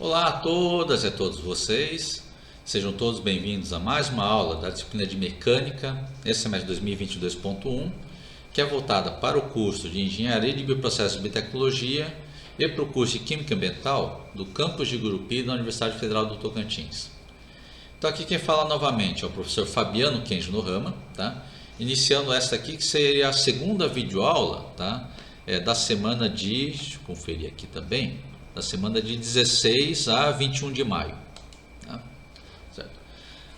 Olá a todas e a todos vocês, sejam todos bem-vindos a mais uma aula da disciplina de Mecânica, esse semestre 2022.1, que é voltada para o curso de Engenharia de Bioprocessos e Biotecnologia e para o curso de Química Ambiental do campus de Gurupi da Universidade Federal do Tocantins. Então aqui quem fala novamente é o professor Fabiano Kenji Nohama, tá? Iniciando esta aqui que seria a segunda videoaula, tá? Da semana de, deixa eu conferir aqui também, da semana de 16 a 21 de maio. Tá? Certo.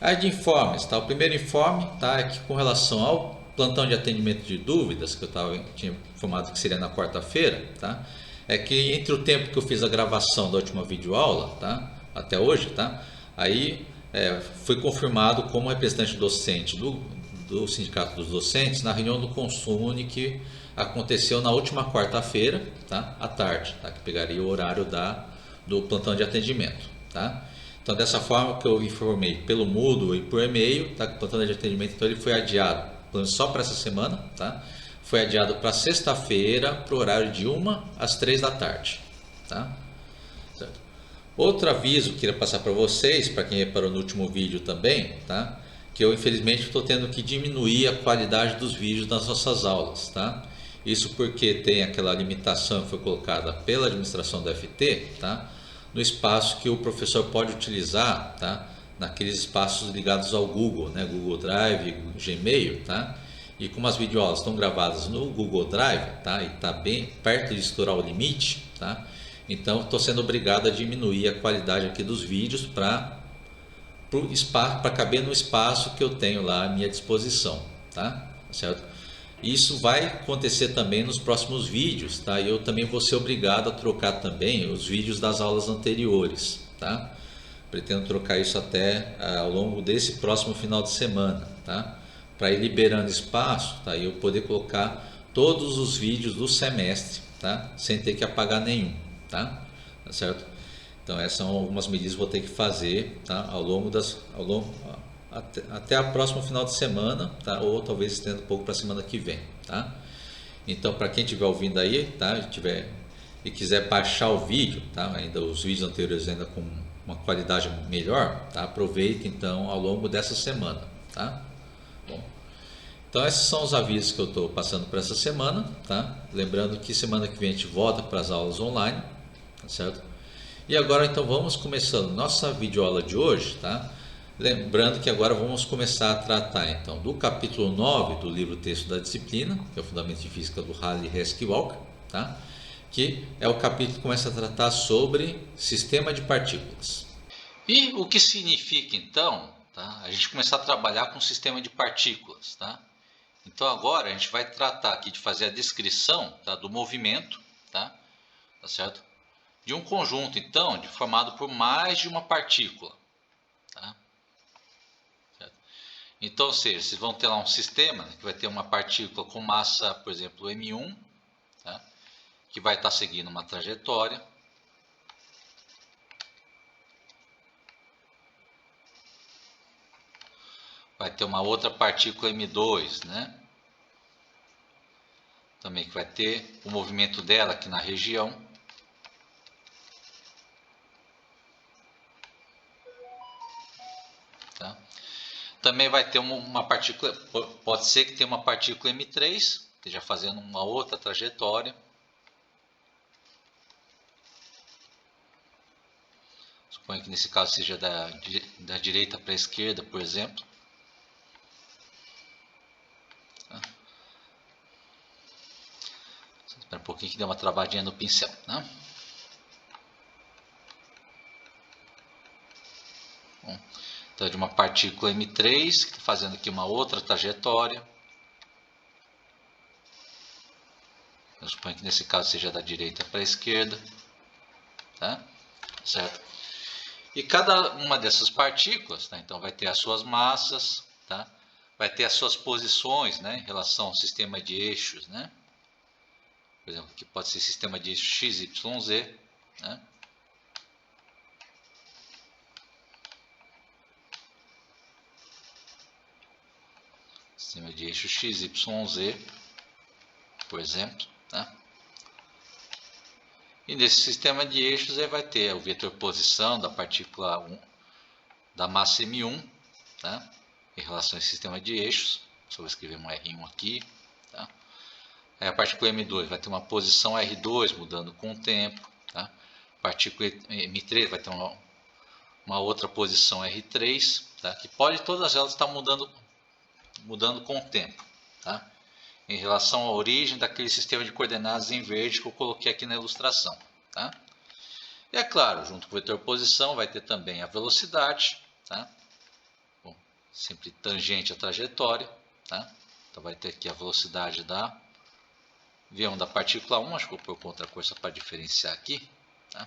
Aí de informes, tá? O primeiro informe, tá? É que com relação ao plantão de atendimento de dúvidas, que tinha informado que seria na quarta-feira, tá? É que entre o tempo que eu fiz a gravação da última videoaula, tá? Até hoje, tá? Aí foi confirmado como representante docente do Sindicato dos Docentes na reunião do Consune que aconteceu na última quarta-feira, tá? À tarde, tá? Que pegaria o horário do plantão de atendimento, tá? Então, dessa forma que eu informei pelo Moodle e por e-mail, tá? Que o plantão de atendimento então, ele foi adiado só para essa semana, tá? Foi adiado para sexta-feira, para o horário de 1 às 3 da tarde, tá? Certo. Outro aviso que eu queria passar para vocês, para quem reparou no último vídeo também, tá? Que eu infelizmente estou tendo que diminuir a qualidade dos vídeos das nossas aulas, tá? Isso porque tem aquela limitação que foi colocada pela administração do FT, tá? No espaço que o professor pode utilizar, tá? Naqueles espaços ligados ao Google, né? Google Drive, Gmail, tá? E como as videoaulas estão gravadas no Google Drive, tá? E está bem perto de estourar o limite, tá? Então estou sendo obrigado a diminuir a qualidade aqui dos vídeos para caber no espaço que eu tenho lá à minha disposição, tá? Certo? Isso vai acontecer também nos próximos vídeos, tá? E eu também vou ser obrigado a trocar também os vídeos das aulas anteriores, tá? Pretendo trocar isso até ao longo desse próximo final de semana, tá? Para ir liberando espaço, tá? E eu poder colocar todos os vídeos do semestre, tá? Sem ter que apagar nenhum, tá? Tá certo? Então essas são algumas medidas que vou ter que fazer, tá? Até a próximo final de semana, tá? Ou talvez estenda um pouco para a semana que vem, tá? Então para quem estiver ouvindo aí, tá? E quiser baixar o vídeo, tá? Ainda os vídeos anteriores ainda com uma qualidade melhor, tá? Aproveite então ao longo dessa semana, tá? Bom, então esses são os avisos que eu estou passando para essa semana, tá? Lembrando que semana que vem a gente volta para as aulas online, tá certo? E agora então vamos começando nossa videoaula de hoje, tá? Lembrando que agora vamos começar a tratar então do capítulo 9 do livro texto da disciplina, que é o Fundamento de Física do Halley Hesky Walker, tá? Que é o capítulo que começa a tratar sobre sistema de partículas. E o que significa então, tá? A gente começar a trabalhar com sistema de partículas, tá? Então agora a gente vai tratar aqui de fazer a descrição, tá, do movimento, tá? Tá certo? De um conjunto então formado por mais de uma partícula, tá? Certo? Então, ou seja, vocês vão ter lá um sistema, né, que vai ter uma partícula com massa, por exemplo, m1, tá? Que vai estar seguindo uma trajetória. Vai ter uma outra partícula m2, né? Também que vai ter o movimento dela aqui na região. Tá? Também vai ter uma partícula, pode ser que tenha uma partícula m3, esteja fazendo uma outra trajetória. Suponho que nesse caso seja da direita para a esquerda, por exemplo. Espera um pouquinho que deu uma travadinha no pincel, né? Bom, então, de uma partícula M3, que está fazendo aqui uma outra trajetória. Eu suponho que nesse caso seja da direita para a esquerda. Tá? Certo? E cada uma dessas partículas, tá? Então vai ter as suas massas, tá? Vai ter as suas posições, né, em relação ao sistema de eixos, né? Por exemplo, aqui pode ser sistema de eixo x, y, z, né? Sistema de eixo x, y, z, por exemplo, tá? E nesse sistema de eixos ele vai ter o vetor posição da partícula 1, da massa M1, tá? Em relação a esse sistema de eixos. Só vou escrever um R1 aqui. Tá? Aí a partícula M2 vai ter uma posição R2 mudando com o tempo. Tá? A partícula M3 vai ter uma outra posição R3, tá? Que pode todas elas estar mudando com o tempo. Tá? Em relação à origem daquele sistema de coordenadas em verde que eu coloquei aqui na ilustração. Tá? E é claro, junto com o vetor posição vai ter também a velocidade, tá? Bom, sempre tangente à trajetória. Tá? Então vai ter aqui a velocidade da V1 da partícula 1, acho que eu vou pôr contra cor só para diferenciar aqui. Tá?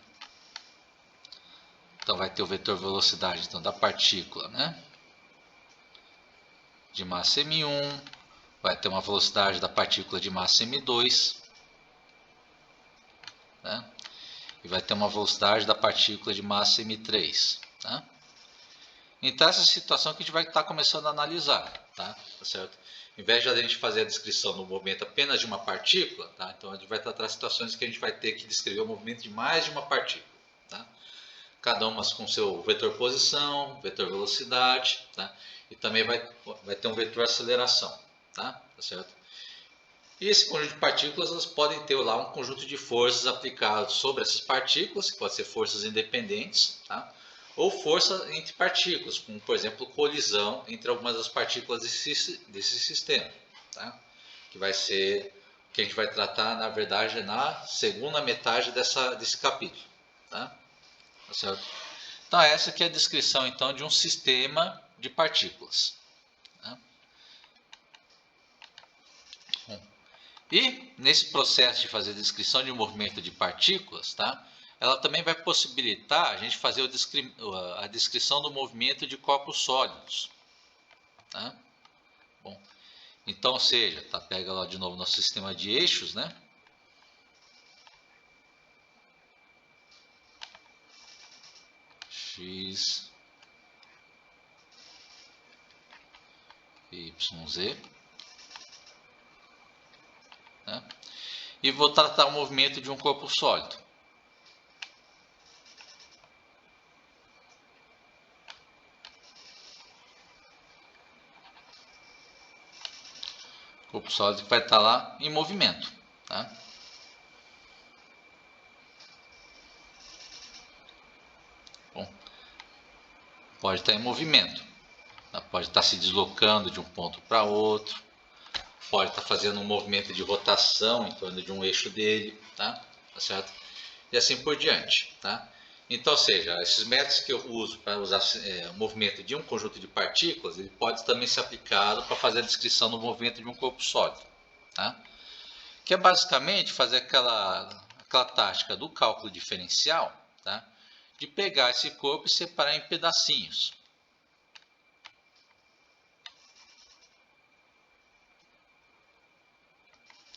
Então vai ter o vetor velocidade então, da partícula, né? De massa M1, vai ter uma velocidade da partícula de massa M2, né? E vai ter uma velocidade da partícula de massa M3. Tá? Então essa situação que a gente vai estar começando a analisar. Tá certo? Em vez de a gente fazer a descrição do movimento apenas de uma partícula, tá? Então a gente vai tratar situações que a gente vai ter que descrever o movimento de mais de uma partícula. Tá? Cada uma com seu vetor posição, vetor velocidade, tá? E também vai ter um vetor aceleração. Tá certo? E esse conjunto de partículas elas podem ter lá um conjunto de forças aplicadas sobre essas partículas, que pode ser forças independentes, tá? Ou força entre partículas, como por exemplo colisão entre algumas das partículas desse sistema. Tá? Que vai ser o que a gente vai tratar, na verdade, na segunda metade desse capítulo. Tá? Tá certo? Então essa aqui é a descrição então, de um sistema de partículas. Tá? E nesse processo de fazer a descrição de um movimento de partículas, tá? Ela também vai possibilitar a gente fazer a descrição do movimento de corpos sólidos. Tá? Bom, então, ou seja, tá, pega lá de novo nosso sistema de eixos, né? X, Y, Z. Né? E vou tratar o movimento de um corpo sólido. Corpo sólido que vai estar lá em movimento. Tá? Bom, pode estar em movimento. Tá? Pode estar se deslocando de um ponto para outro. Pode estar fazendo um movimento de rotação em torno de um eixo dele. Tá? Tá certo? E assim por diante. Tá? Então, ou seja, esses métodos que eu uso para usar o movimento de um conjunto de partículas, ele pode também ser aplicado para fazer a descrição do movimento de um corpo sólido. Tá? Que é basicamente fazer aquela tática do cálculo diferencial, tá? De pegar esse corpo e separar em pedacinhos.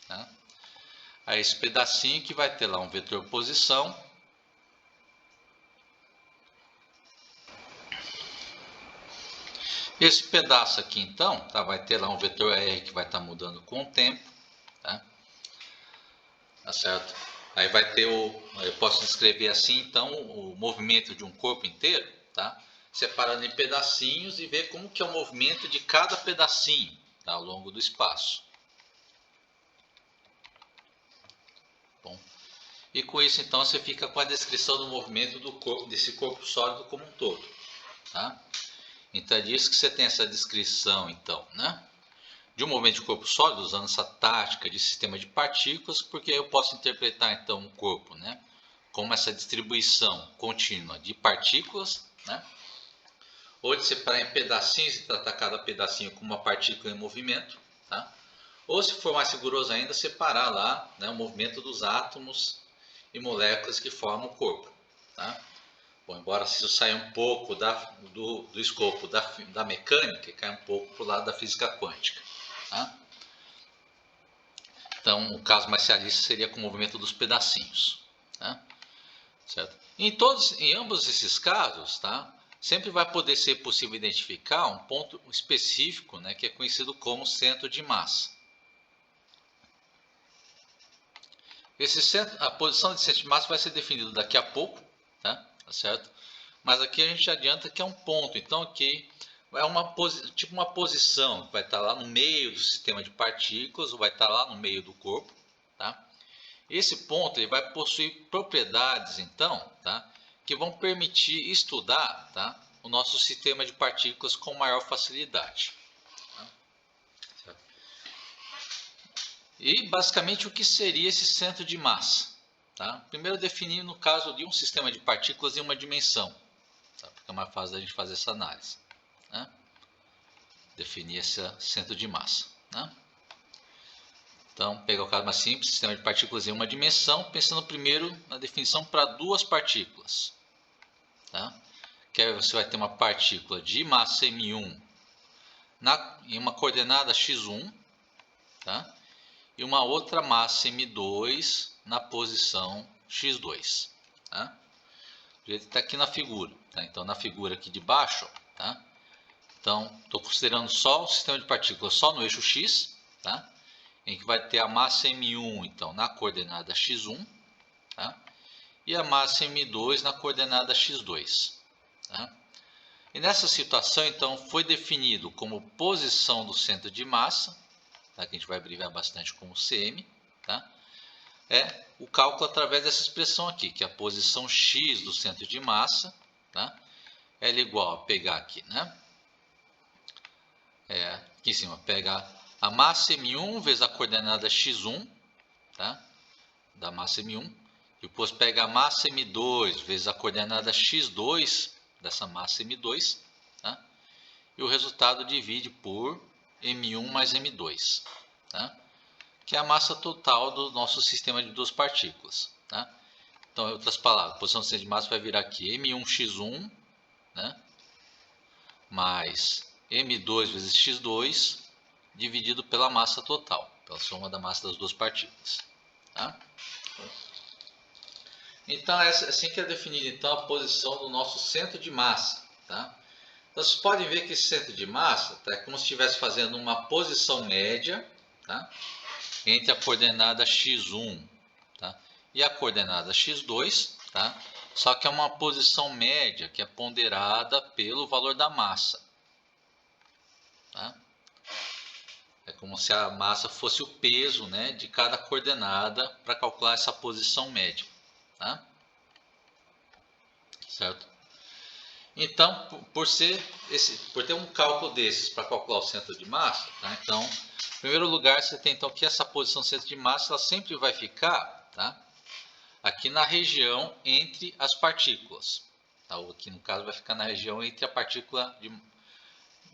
Tá? Aí esse pedacinho que vai ter lá um vetor posição. Esse pedaço aqui então, tá? Vai ter lá um vetor R que vai estar mudando com o tempo. Tá? Tá certo? Aí vai ter eu posso descrever assim então o movimento de um corpo inteiro, tá? Separando em pedacinhos e ver como que é o movimento de cada pedacinho, tá? Ao longo do espaço. Bom, e com isso então você fica com a descrição do movimento do corpo, desse corpo sólido como um todo. Tá? Então é disso que você tem essa descrição então, né? De um movimento de corpo sólido, usando essa tática de sistema de partículas, porque eu posso interpretar então um corpo, né, como essa distribuição contínua de partículas, né, ou de separar em pedacinhos e tratar cada pedacinho como uma partícula em movimento, tá? Ou, se for mais rigoroso ainda, separar lá, né, o movimento dos átomos e moléculas que formam o corpo. Tá? Bom, embora isso saia um pouco do escopo da mecânica e caia um pouco para o lado da física quântica. Tá? Então, o caso mais realista seria com o movimento dos pedacinhos. Tá? Certo? Em ambos esses casos, tá? Sempre vai poder ser possível identificar um ponto específico, né, que é conhecido como centro de massa. A posição de centro de massa vai ser definida daqui a pouco, tá certo? Mas aqui a gente adianta que é um ponto, então aqui é tipo uma posição, vai estar lá no meio do sistema de partículas, ou vai estar lá no meio do corpo, tá? Esse ponto ele vai possuir propriedades, então, tá, que vão permitir estudar, tá, o nosso sistema de partículas com maior facilidade. Tá? E basicamente o que seria esse centro de massa? Tá? Primeiro definir no caso de um sistema de partículas em uma dimensão, tá? Porque é mais fácil da gente fazer essa análise. Né? Definir esse centro de massa. Né? Então, pegar o caso mais simples, sistema de partículas em uma dimensão, pensando primeiro na definição para duas partículas. Tá? Que aí você vai ter uma partícula de massa M1 em uma coordenada x1, tá? E uma outra massa M2 na posição x2. Tá? O jeito está aqui na figura. Tá? Então, na figura aqui de baixo, tá? Então, estou considerando só o sistema de partículas só no eixo x, tá? Em que vai ter a massa M1 então, na coordenada x1, tá? E a massa M2 na coordenada x2. Tá? E nessa situação, então, foi definido como posição do centro de massa, tá? Que a gente vai abreviar bastante como CM, tá? É o cálculo através dessa expressão aqui, que é a posição x do centro de massa, tá? Ela é igual a pegar aqui, né? Aqui em cima, pegar a massa M1 vezes a coordenada x1, tá? Da massa M1, depois pega a massa M2 vezes a coordenada x2 dessa massa M2, tá? E o resultado divide por M1 mais M2, tá? Que é a massa total do nosso sistema de duas partículas. Tá? Então, em outras palavras, a posição do centro de massa vai virar aqui M1x1, né? Mais M2 vezes x2 dividido pela massa total, pela soma da massa das duas partículas. Tá? Então, assim que é definida então, a posição do nosso centro de massa. Tá? Então, vocês podem ver que esse centro de massa tá, é como se estivesse fazendo uma posição média, tá? Entre a coordenada x1, tá? E a coordenada x2, tá? Só que é uma posição média que é ponderada pelo valor da massa. Tá? É como se a massa fosse o peso, né, de cada coordenada para calcular essa posição média. Tá? Certo? Então, por ter um cálculo desses para calcular o centro de massa, tá? Então, em primeiro lugar, você tem então que essa posição centro de massa ela sempre vai ficar, tá? Aqui na região entre as partículas. Tá? Aqui no caso vai ficar na região entre a partícula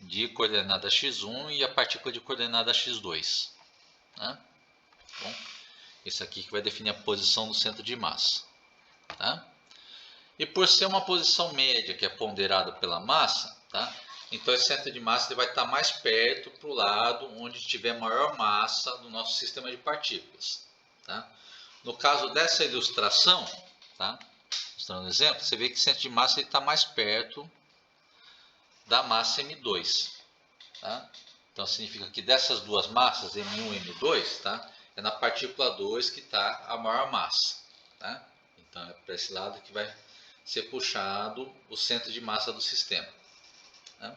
de coordenada x1 e a partícula de coordenada x2. Tá? Bom, esse aqui que vai definir a posição do centro de massa. Tá? E por ser uma posição média que é ponderada pela massa, tá? Então esse centro de massa ele vai estar mais perto para o lado onde tiver maior massa do nosso sistema de partículas. Tá? No caso dessa ilustração, tá? Mostrando um exemplo, você vê que o centro de massa está mais perto da massa M2. Tá? Então significa que dessas duas massas, M1 e M2, tá? É na partícula 2 que está a maior massa. Tá? Então é para esse lado que vai ser puxado o centro de massa do sistema. Tá?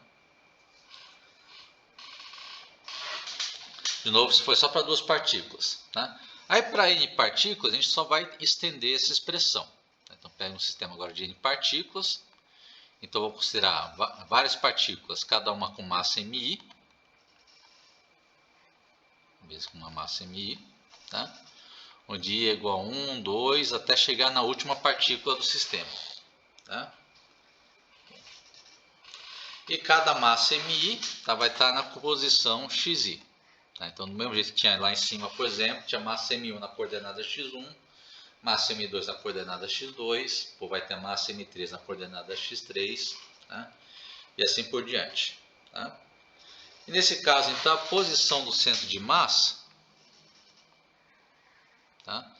De novo, isso foi só para duas partículas. Tá? Aí para N partículas, a gente só vai estender essa expressão. Então, pega um sistema agora de N partículas. Então, vou considerar várias partículas, cada uma com massa MI. Mesmo com uma massa MI. Tá? Onde I é igual a 1, 2, até chegar na última partícula do sistema. Tá? E cada massa MI tá, vai estar na posição XI. Tá? Então, do mesmo jeito que tinha lá em cima, por exemplo, tinha massa M1 na coordenada x1, massa M2 na coordenada x2, ou vai ter massa M3 na coordenada x3, tá? E assim por diante. Tá? E nesse caso, então, a posição do centro de massa, tá?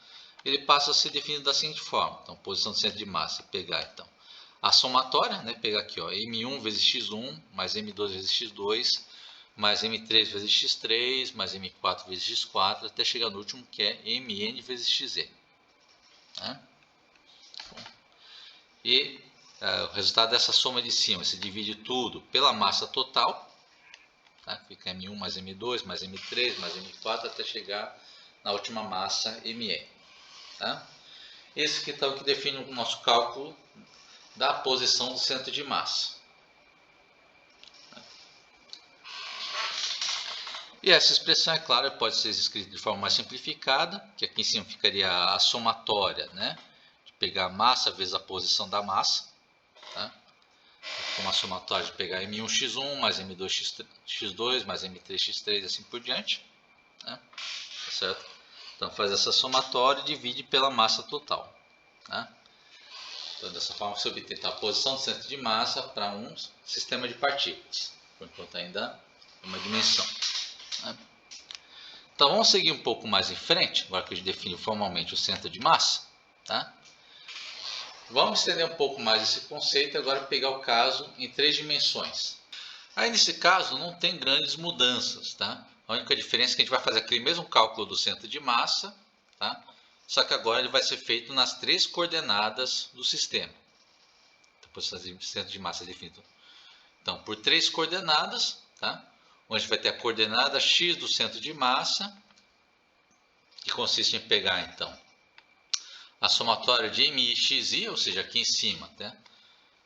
Ele passa a ser definido da seguinte forma. Então, posição do centro de massa, pegar então a somatória, né? Pegar aqui, ó, M1 vezes x1 mais M2 vezes x2, mais M3 vezes X3, mais M4 vezes X4, até chegar no último, que é Mn vezes Xn. Né? E o resultado dessa soma de cima, se divide tudo pela massa total, tá? Fica M1 mais M2, mais M3, mais M4, até chegar na última massa Mn. Tá? Esse aqui está o que define o nosso cálculo da posição do centro de massa. E essa expressão, é claro, pode ser escrita de forma mais simplificada, que aqui em cima ficaria a somatória, né? De pegar a massa vezes a posição da massa. Tá? Como a somatória de pegar M1x1 mais M2x2 mais M3x3 assim por diante. Né? Tá certo? Então faz essa somatória e divide pela massa total. Né? Então dessa forma você obtém a posição do centro de massa para um sistema de partículas. Por enquanto ainda é uma dimensão. Né? Então vamos seguir um pouco mais em frente, agora que a gente define formalmente o centro de massa. Tá? Vamos estender um pouco mais esse conceito e agora pegar o caso em 3 dimensões. Aí nesse caso não tem grandes mudanças. Tá? A única diferença é que a gente vai fazer aquele mesmo cálculo do centro de massa, tá? Só que agora ele vai ser feito nas 3 coordenadas do sistema. Depois fazer o centro de massa definido. Então, por 3 coordenadas, tá? Onde vai ter a coordenada x do centro de massa, que consiste em pegar então a somatória de mi, xi, ou seja, aqui em cima, tá?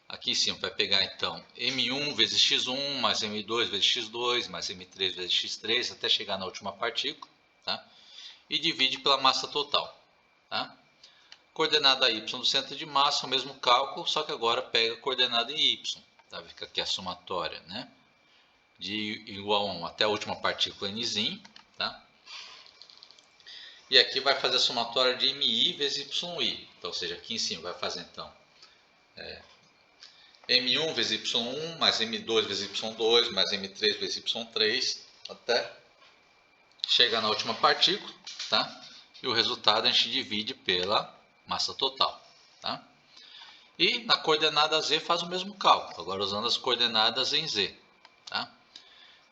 Aqui em cima vai pegar então m1 vezes x1, mais m2 vezes x2, mais m3 vezes x3, até chegar na última partícula, tá? E divide pela massa total. Tá? Coordenada y do centro de massa, o mesmo cálculo, só que agora pega a coordenada em y. Tá? Fica aqui a somatória, né? De igual a 1 até a última partícula nzinho, tá? E aqui vai fazer a somatória de mi vezes yi. Então, ou seja, aqui em cima vai fazer então m1 vezes y1, mais m2 vezes y2, mais m3 vezes y3, até chegar na última partícula, tá? E o resultado a gente divide pela massa total, tá? E na coordenada z faz o mesmo cálculo, agora usando as coordenadas em z, tá?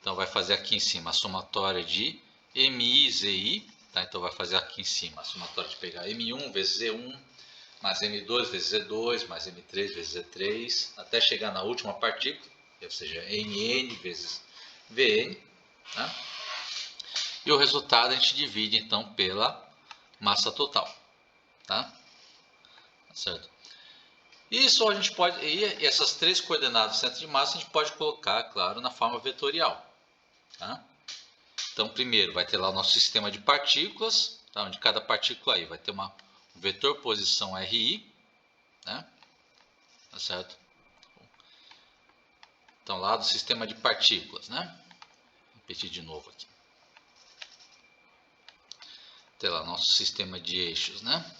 Então vai fazer aqui em cima a somatória de mi, zi, tá? Então vai fazer aqui em cima a somatória de pegar m1 vezes z1, mais m2 vezes z2, mais m3 vezes z3, até chegar na última partícula, ou seja, mn vezes vn, tá? E o resultado a gente divide então pela massa total, tá? Certo? Isso a gente pode, e essas 3 coordenadas do centro de massa a gente pode colocar, claro, na forma vetorial. Tá? Então, primeiro vai ter lá o nosso sistema de partículas, tá? Onde cada partícula aí vai ter um vetor posição RI, né? Tá certo? Então, lá do sistema de partículas, né? Vou repetir de novo aqui. Tem lá nosso sistema de eixos, né?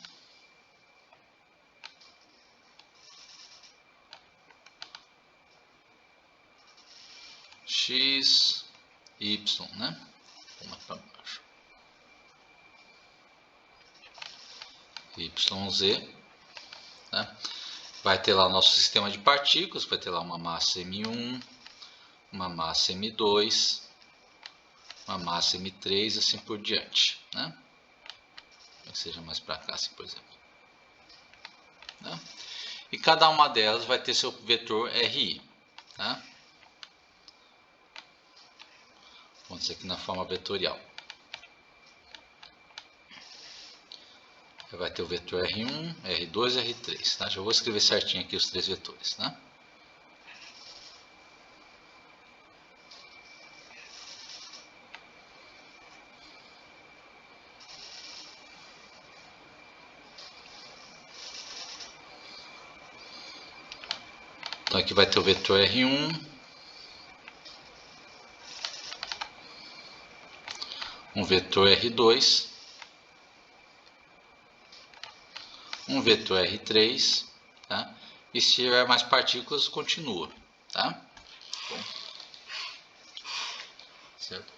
X, Y, né? Vamos para baixo. YZ, né? Vai ter lá o nosso sistema de partículas, vai ter lá uma massa M1, uma massa M2, uma massa M3, assim por diante, né? Que seja mais para cá, assim, por exemplo. Né? E cada uma delas vai ter seu vetor RI, tá? Vamos dizer aqui na forma vetorial. Vai ter o vetor R1, R2 e R3. Tá? Já vou escrever certinho aqui os 3 vetores. Tá? Então aqui vai ter o vetor R1, um vetor R2, um vetor R3, tá? E se tiver mais partículas, continua, tá? Bom. Certo?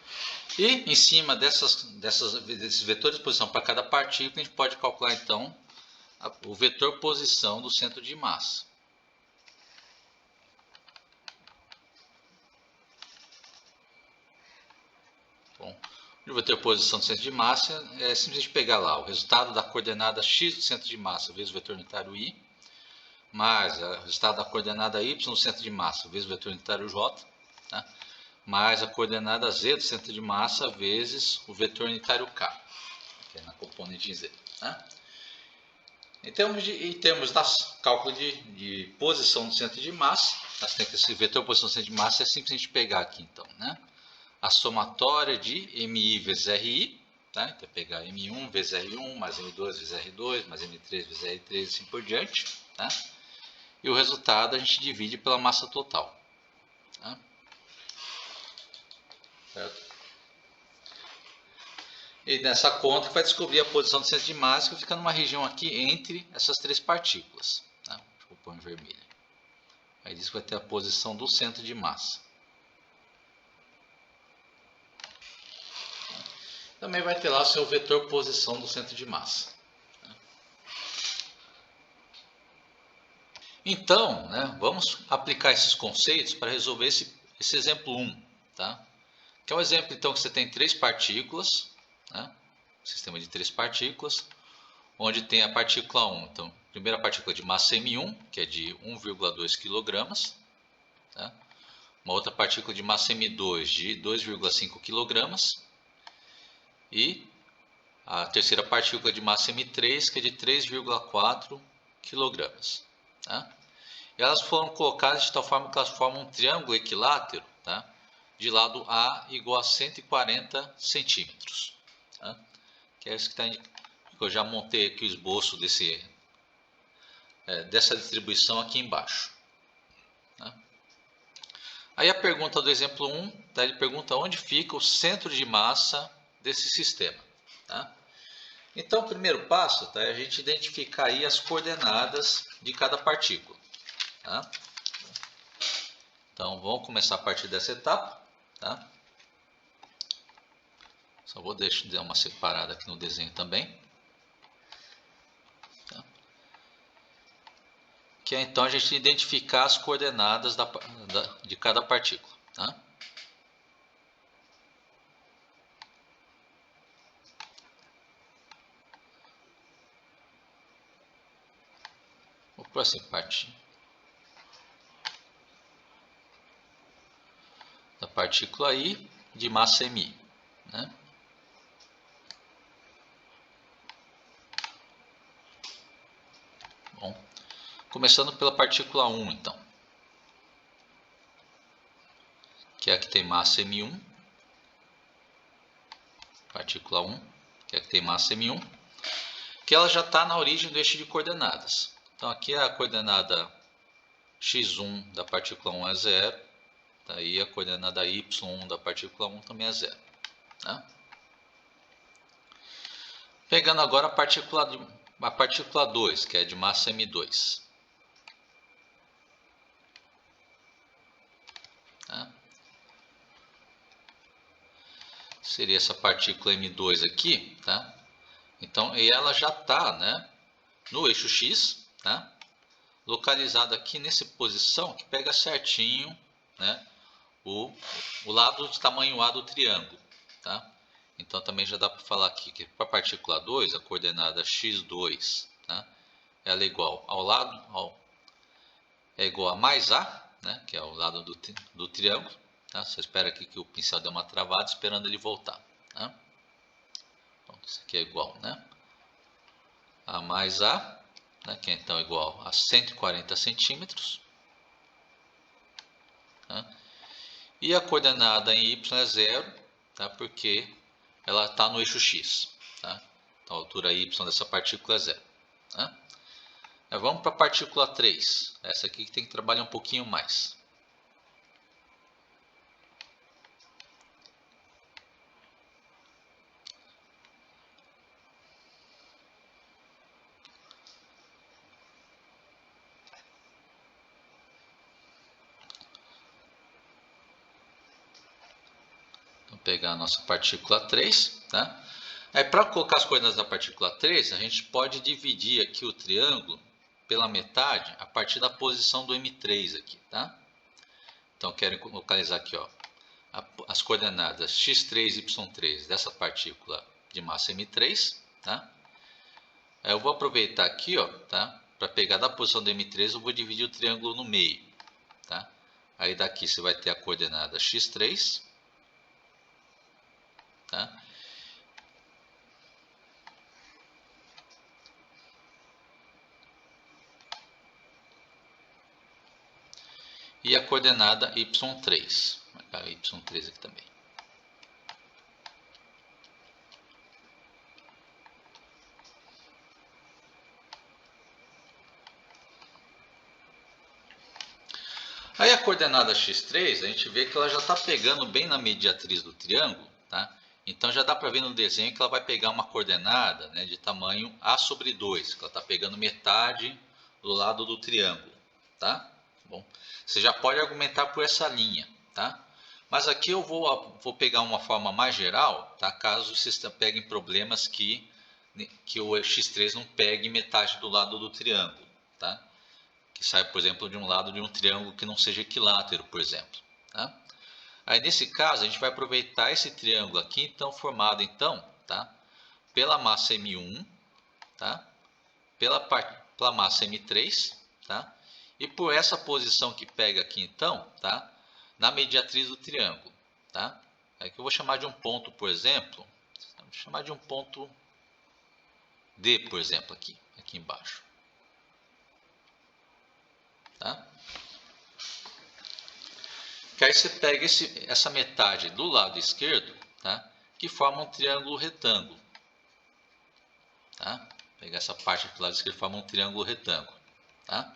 E em cima desses vetores de posição para cada partícula, a gente pode calcular então o vetor posição do centro de massa. O vetor posição do centro de massa é simplesmente pegar lá o resultado da coordenada x do centro de massa vezes o vetor unitário y, mais o resultado da coordenada y do centro de massa vezes o vetor unitário j, tá? Mais a coordenada z do centro de massa vezes o vetor unitário k, que é na componente z. Tá? Em termos das cálculo de posição do centro de massa, tá? Esse vetor posição do centro de massa é simplesmente pegar aqui, então, né? A somatória de MI vezes RI, tá? Então, pegar M1 vezes R1, mais M2 vezes R2, mais M3 vezes R3 e assim por diante, tá? E o resultado a gente divide pela massa total, tá? Certo? E nessa conta vai descobrir a posição do centro de massa, que fica numa região aqui entre essas três partículas, tá? Deixa eu pôr em vermelho. Aí diz que vai ter a posição do centro de massa. Também vai ter lá o seu vetor posição do centro de massa. Então, né, vamos aplicar esses conceitos para resolver esse exemplo 1. Tá? Que é um exemplo então, que você tem três partículas, né, sistema de três partículas, onde tem a partícula 1. Então, primeira partícula de massa M1, que é de 1,2 kg. Tá? Uma outra partícula de massa M2 de 2,5 kg. E a terceira partícula de massa M3, que é de 3,4 kg. Tá? E elas foram colocadas de tal forma que elas formam um triângulo equilátero, tá? De lado A igual a 140 centímetros. Tá? Que é isso que está indicado. Eu já montei aqui o esboço dessa distribuição aqui embaixo. Tá? Aí a pergunta do exemplo 1, tá? Ele pergunta onde fica o centro de massa desse sistema. Tá? Então, o primeiro passo, tá, é a gente identificar aí as coordenadas de cada partícula. Tá? Então, vamos começar a partir dessa etapa. Tá? Só vou dar uma separada aqui no desenho também. Tá? Que é então a gente identificar as coordenadas de cada partícula. Tá? Vou para essa parte da partícula I de massa Mi. Né? Bom, começando pela partícula 1, então. Que é a que tem massa M1. Partícula 1, que é a que tem massa M1. Que ela já está na origem do eixo de coordenadas. Então, aqui a coordenada x1 da partícula 1 é 0. Daí a coordenada y1 da partícula 1 também é 0. Tá? Pegando agora a partícula 2, que é de massa M2. Tá? Seria essa partícula M2 aqui. Tá? Então, e ela já está, né, no eixo X, tá? Localizado aqui nessa posição que pega certinho, né, o lado de tamanho A do triângulo. Tá? Então também já dá para falar aqui que para a partícula 2, a coordenada x2, tá? Ela é igual é igual a mais A, né, que é o lado do triângulo. Tá? Você espera aqui que o pincel dê uma travada, esperando ele voltar. Tá? Então, isso aqui é igual, né, a mais A, né, que é então igual a 140 centímetros. Tá? E a coordenada em y é 0, tá? Porque ela está no eixo x. Tá? Então a altura y dessa partícula é 0. Tá? Vamos para a partícula 3. Essa aqui que tem que trabalhar um pouquinho mais. Vou pegar a nossa partícula 3. Tá? Para colocar as coordenadas da partícula 3, a gente pode dividir aqui o triângulo pela metade a partir da posição do M3 aqui. Tá? Então, quero localizar aqui, ó, as coordenadas x3 e y3 dessa partícula de massa M3, tá? Eu vou aproveitar aqui, ó, tá? Para pegar da posição do M3, eu vou dividir o triângulo no meio, tá? Aí daqui você vai ter a coordenada x3, tá? E a coordenada y3. Vou marcar a y3 aqui também. Aí a coordenada x3, a gente vê que ela já está pegando bem na mediatriz do triângulo, tá? Então já dá para ver no desenho que ela vai pegar uma coordenada, né, de tamanho a sobre 2, que ela está pegando metade do lado do triângulo, tá? Bom, você já pode argumentar por essa linha, tá? Mas aqui eu vou pegar uma forma mais geral, tá? Caso vocês peguem problemas que o x3 não pegue metade do lado do triângulo, tá? Que sai, por exemplo, de um lado de um triângulo que não seja equilátero, por exemplo, tá? Aí nesse caso a gente vai aproveitar esse triângulo aqui, então formado então, tá? Pela massa M1, tá? Pela massa M3, tá? E por essa posição que pega aqui então, tá? Na mediatriz do triângulo, tá? Aqui eu vou chamar de um ponto, por exemplo, vou chamar de um ponto D, por exemplo, aqui embaixo, tá? Que aí você pega essa metade do lado esquerdo, tá? Que forma um triângulo retângulo, tá? Pegar essa parte do lado esquerdo forma um triângulo retângulo, tá?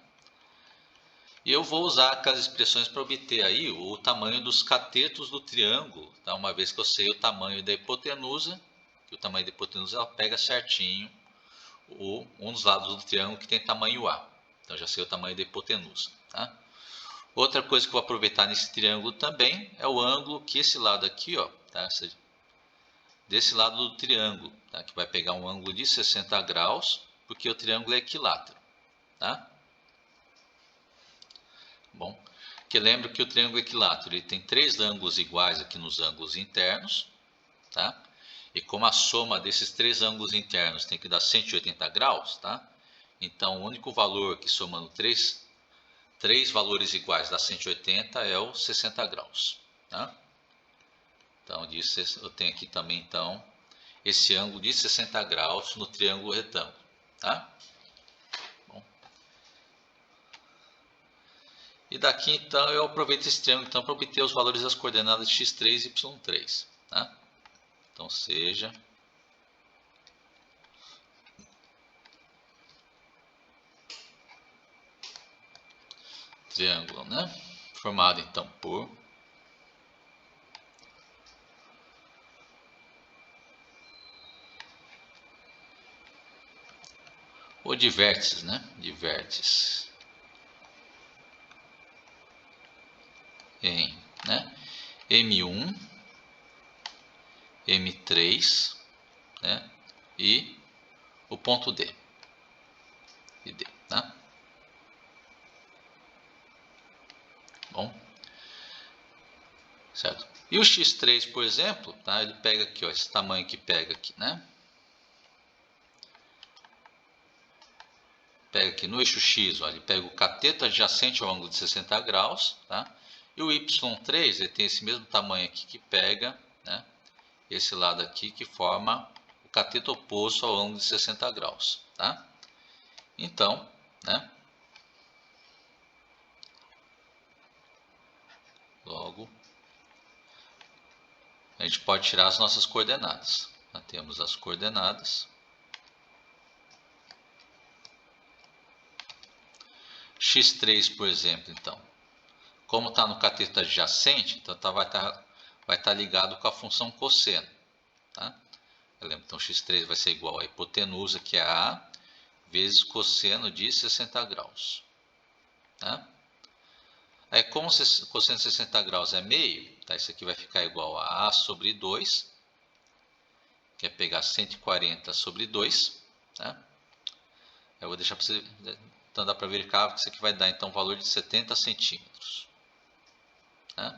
E eu vou usar aquelas expressões para obter aí o tamanho dos catetos do triângulo, tá? Uma vez que eu sei o tamanho da hipotenusa, que o tamanho da hipotenusa ela pega certinho um dos lados do triângulo que tem tamanho A. Então já sei o tamanho da hipotenusa, tá? Outra coisa que eu vou aproveitar nesse triângulo também é o ângulo que esse lado aqui, ó, tá? Desse lado do triângulo, tá? Que vai pegar um ângulo de 60 graus, porque o triângulo é equilátero, tá? Bom, que lembra que o triângulo equilátero ele tem três ângulos iguais aqui nos ângulos internos, tá? E como a soma desses três ângulos internos tem que dar 180 graus, tá? Então o único valor que somando três valores iguais dá 180 é o 60 graus, tá? Então disso eu tenho aqui também então esse ângulo de 60 graus no triângulo retângulo, tá? E daqui então eu aproveito esse triângulo então, para obter os valores das coordenadas x3 e y3. Tá? Então seja triângulo, né? Formado então por ou de vértices, né? De vértices em, né? M1, M3, né? E o ponto D. E D, tá? Bom, certo? E o x3, por exemplo, tá? Ele pega aqui, ó, esse tamanho que pega aqui, né? Pega aqui no eixo X, ó, ele pega o cateto adjacente ao ângulo de 60 graus, tá? E o Y3 ele tem esse mesmo tamanho aqui que pega, né, esse lado aqui que forma o cateto oposto ao ângulo de 60 graus, tá? Então, né, logo a gente pode tirar as nossas coordenadas. Nós temos as coordenadas x3, por exemplo, então. Como está no cateto adjacente, então vai estar ligado com a função cosseno. Tá? Então x3 vai ser igual a hipotenusa, que é A, vezes cosseno de 60 graus. Tá? Aí, como cosseno de 60 graus é meio, tá? Isso aqui vai ficar igual a A sobre 2, que é pegar 140 sobre 2. Tá? Eu vou deixar para você, então dá para verificar que isso aqui vai dar então um valor de 70 centímetros. Tá?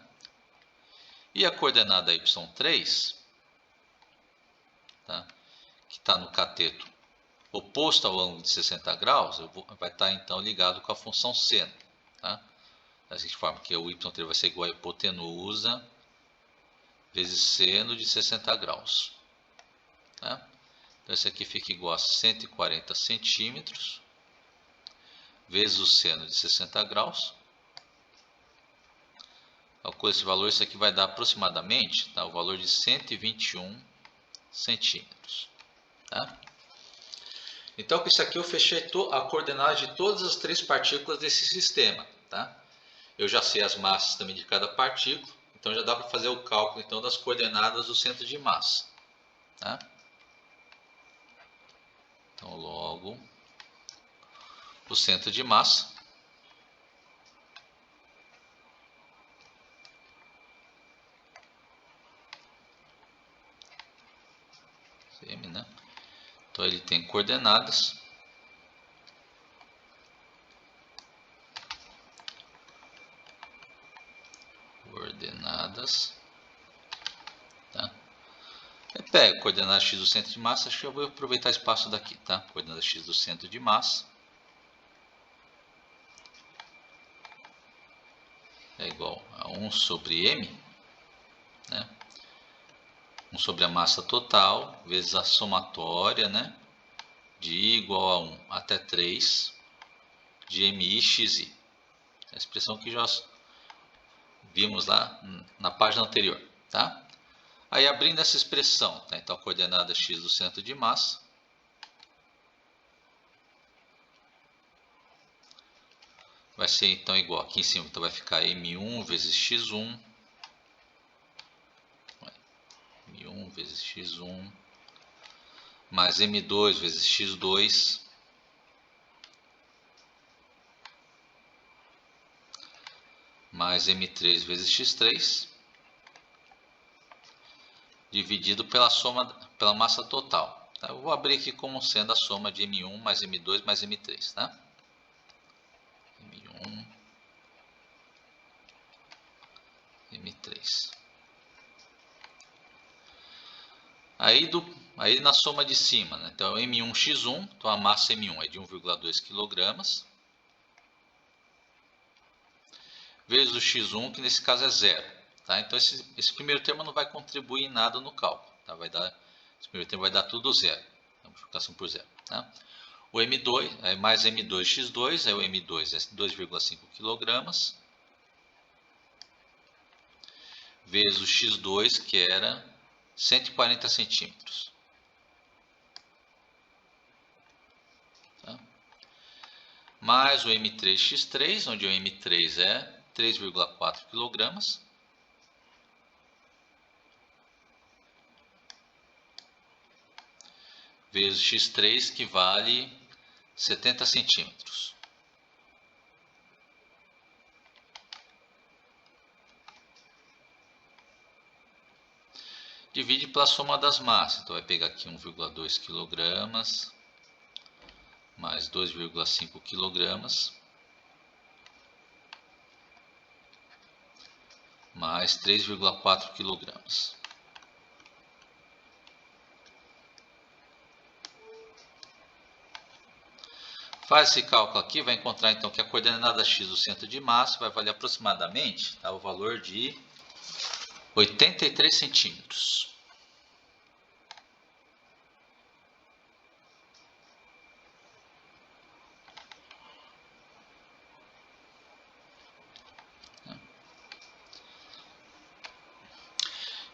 E a coordenada y3, tá? Que está no cateto oposto ao ângulo de 60 graus, vai estar então ligado com a função seno. Tá? Da seguinte forma, que o y3 vai ser igual a hipotenusa vezes seno de 60 graus. Tá? Então, esse aqui fica igual a 140 centímetros vezes o seno de 60 graus. Calcula esse valor, isso aqui vai dar aproximadamente, tá, o valor de 121 centímetros. Tá? Então, com isso aqui eu fechei a coordenada de todas as 3 partículas desse sistema. Tá? Eu já sei as massas também de cada partícula, então já dá para fazer o cálculo então, das coordenadas do centro de massa. Tá? Então, logo, o centro de massa né? Então ele tem coordenadas tá? Eu pego coordenada x do centro de massa, acho que eu vou aproveitar o espaço daqui, tá? Coordenada x do centro de massa é igual a 1 sobre m, né? 1 sobre a massa total, vezes a somatória, né? De I igual a 1 até 3 de mi xi. A expressão que já vimos lá na página anterior, tá? Aí abrindo essa expressão, tá? Então a coordenada x do centro de massa vai ser então igual aqui em cima, então vai ficar m1 vezes x1, m1 vezes x1, mais m2 vezes x2, mais m3 vezes x3, dividido pela soma, pela massa total. Tá? Eu vou abrir aqui como sendo a soma de m1 mais m2 mais m3, tá? m1, m3. Aí na soma de cima, né? Então m1x1, então a massa m1 é de 1,2 kg, vezes o x1, que nesse caso é 0. Tá? Então esse primeiro termo não vai contribuir em nada no cálculo. Tá? Esse primeiro termo vai dar tudo 0. Então, multiplicação por 0. Tá? O m2 é mais m2x2, aí o m2 é 2,5 kg, vezes o x2, que era 140 centímetros. Tá? Mais o m3x3, onde o m3 é 3,4 kg, vezes x3, que vale 70 centímetros. Divide pela soma das massas. Então vai pegar aqui 1,2 kg mais 2,5 kg mais 3,4 kg. Faz esse cálculo aqui, vai encontrar então que a coordenada x do centro de massa vai valer aproximadamente, tá, o valor de 83 centímetros.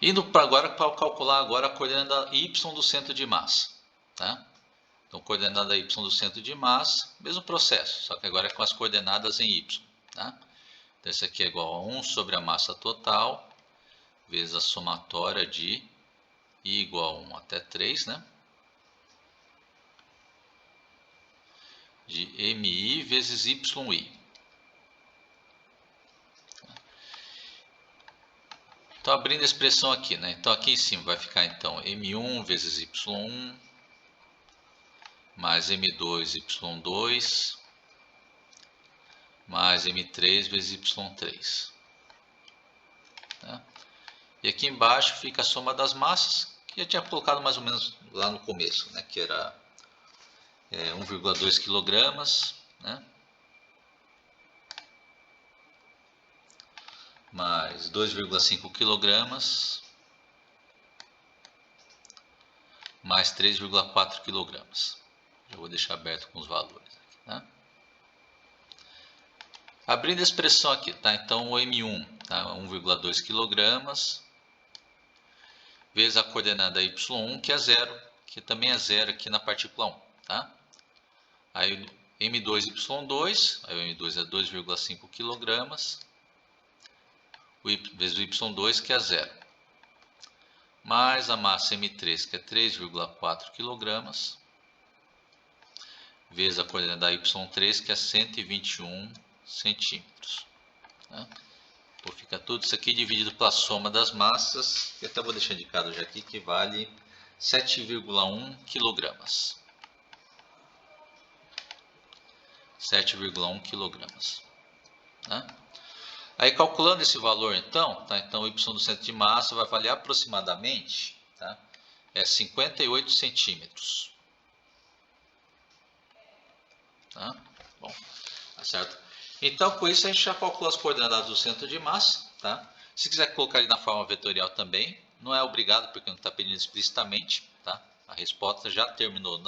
Indo para agora para calcular agora a coordenada y do centro de massa, tá? Então, coordenada y do centro de massa, mesmo processo, só que agora é com as coordenadas em y, tá? Então, isso aqui é igual a 1 sobre a massa total, vezes a somatória de I igual a 1 até 3, né? De mi vezes yi. Então, abrindo a expressão aqui, né? Então, aqui em cima vai ficar, então, m1 vezes y1, mais m2, y2, mais m3 vezes y3. Tá? E aqui embaixo fica a soma das massas, que eu tinha colocado mais ou menos lá no começo, né? Que era 1,2 kg, né? Mais 2,5 kg, mais 3,4 kg. Eu vou deixar aberto com os valores aqui, né? Abrindo a expressão aqui, tá? Então o M1, tá? 1,2 kg, vezes a coordenada Y1, que é 0, que também é 0 aqui na partícula 1, tá? Aí M2, Y2, aí o M2 é 2,5 kg, vezes o Y2, que é 0. Mais a massa M3, que é 3,4 kg, vezes a coordenada Y3, que é 121 centímetros. Né? Então fica tudo isso aqui dividido pela soma das massas, que até vou deixar indicado já aqui, que vale 7,1 kg. 7,1 kg. Né? Aí calculando esse valor então, tá? Então o Y do centro de massa vai valer aproximadamente, tá? 58 centímetros. Tá? Bom, tá certo? Então com isso a gente já calcula as coordenadas do centro de massa, tá? Se quiser colocar ele na forma vetorial também, não é obrigado porque não está pedindo explicitamente, tá? A resposta já terminou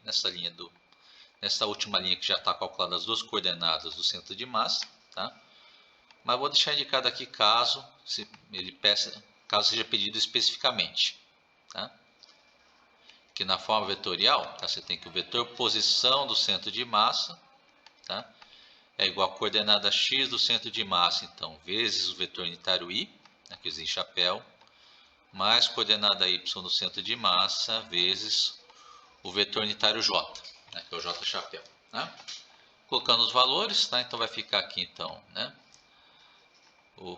nessa última linha que já está calculada as duas coordenadas do centro de massa, tá? Mas vou deixar indicado aqui caso seja pedido especificamente, tá? Que na forma vetorial, tá? Você tem que o vetor posição do centro de massa, tá? É igual a coordenada x do centro de massa, então, vezes o vetor unitário y, né, que existe chapéu, mais coordenada y do centro de massa, vezes o vetor unitário j, né, que é o j chapéu. Né? Colocando os valores, tá? Então vai ficar aqui, então, né? O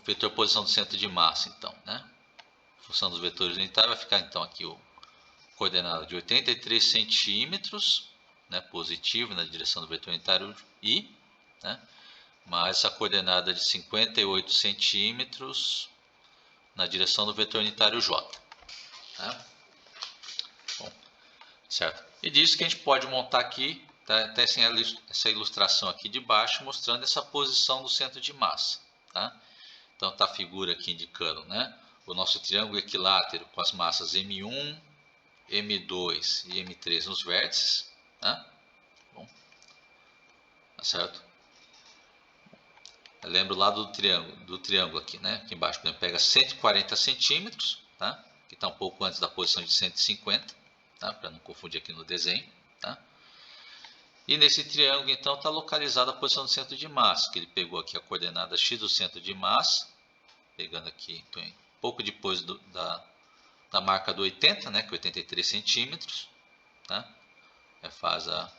vetor posição do centro de massa, então, né? Função dos vetores unitários, vai ficar, então, aqui o coordenada de 83 centímetros, né, positivo na direção do vetor unitário I, né, mais essa coordenada de 58 centímetros na direção do vetor unitário J. Né? Bom, certo? E disso que a gente pode montar aqui, tá, até essa ilustração aqui de baixo, mostrando essa posição do centro de massa. Tá? Então está a figura aqui indicando, né, o nosso triângulo equilátero com as massas M1, M2 e M3 nos vértices, né? Bom, tá certo? Eu lembro lá do triângulo aqui, né? Aqui embaixo, pega 140 centímetros, tá? Que está um pouco antes da posição de 150, tá? Para não confundir aqui no desenho, tá? E nesse triângulo, então, está localizada a posição do centro de massa, que ele pegou aqui a coordenada x do centro de massa, pegando aqui, então, um pouco depois da marca do 80, né? Que é 83 centímetros, tá? Faz a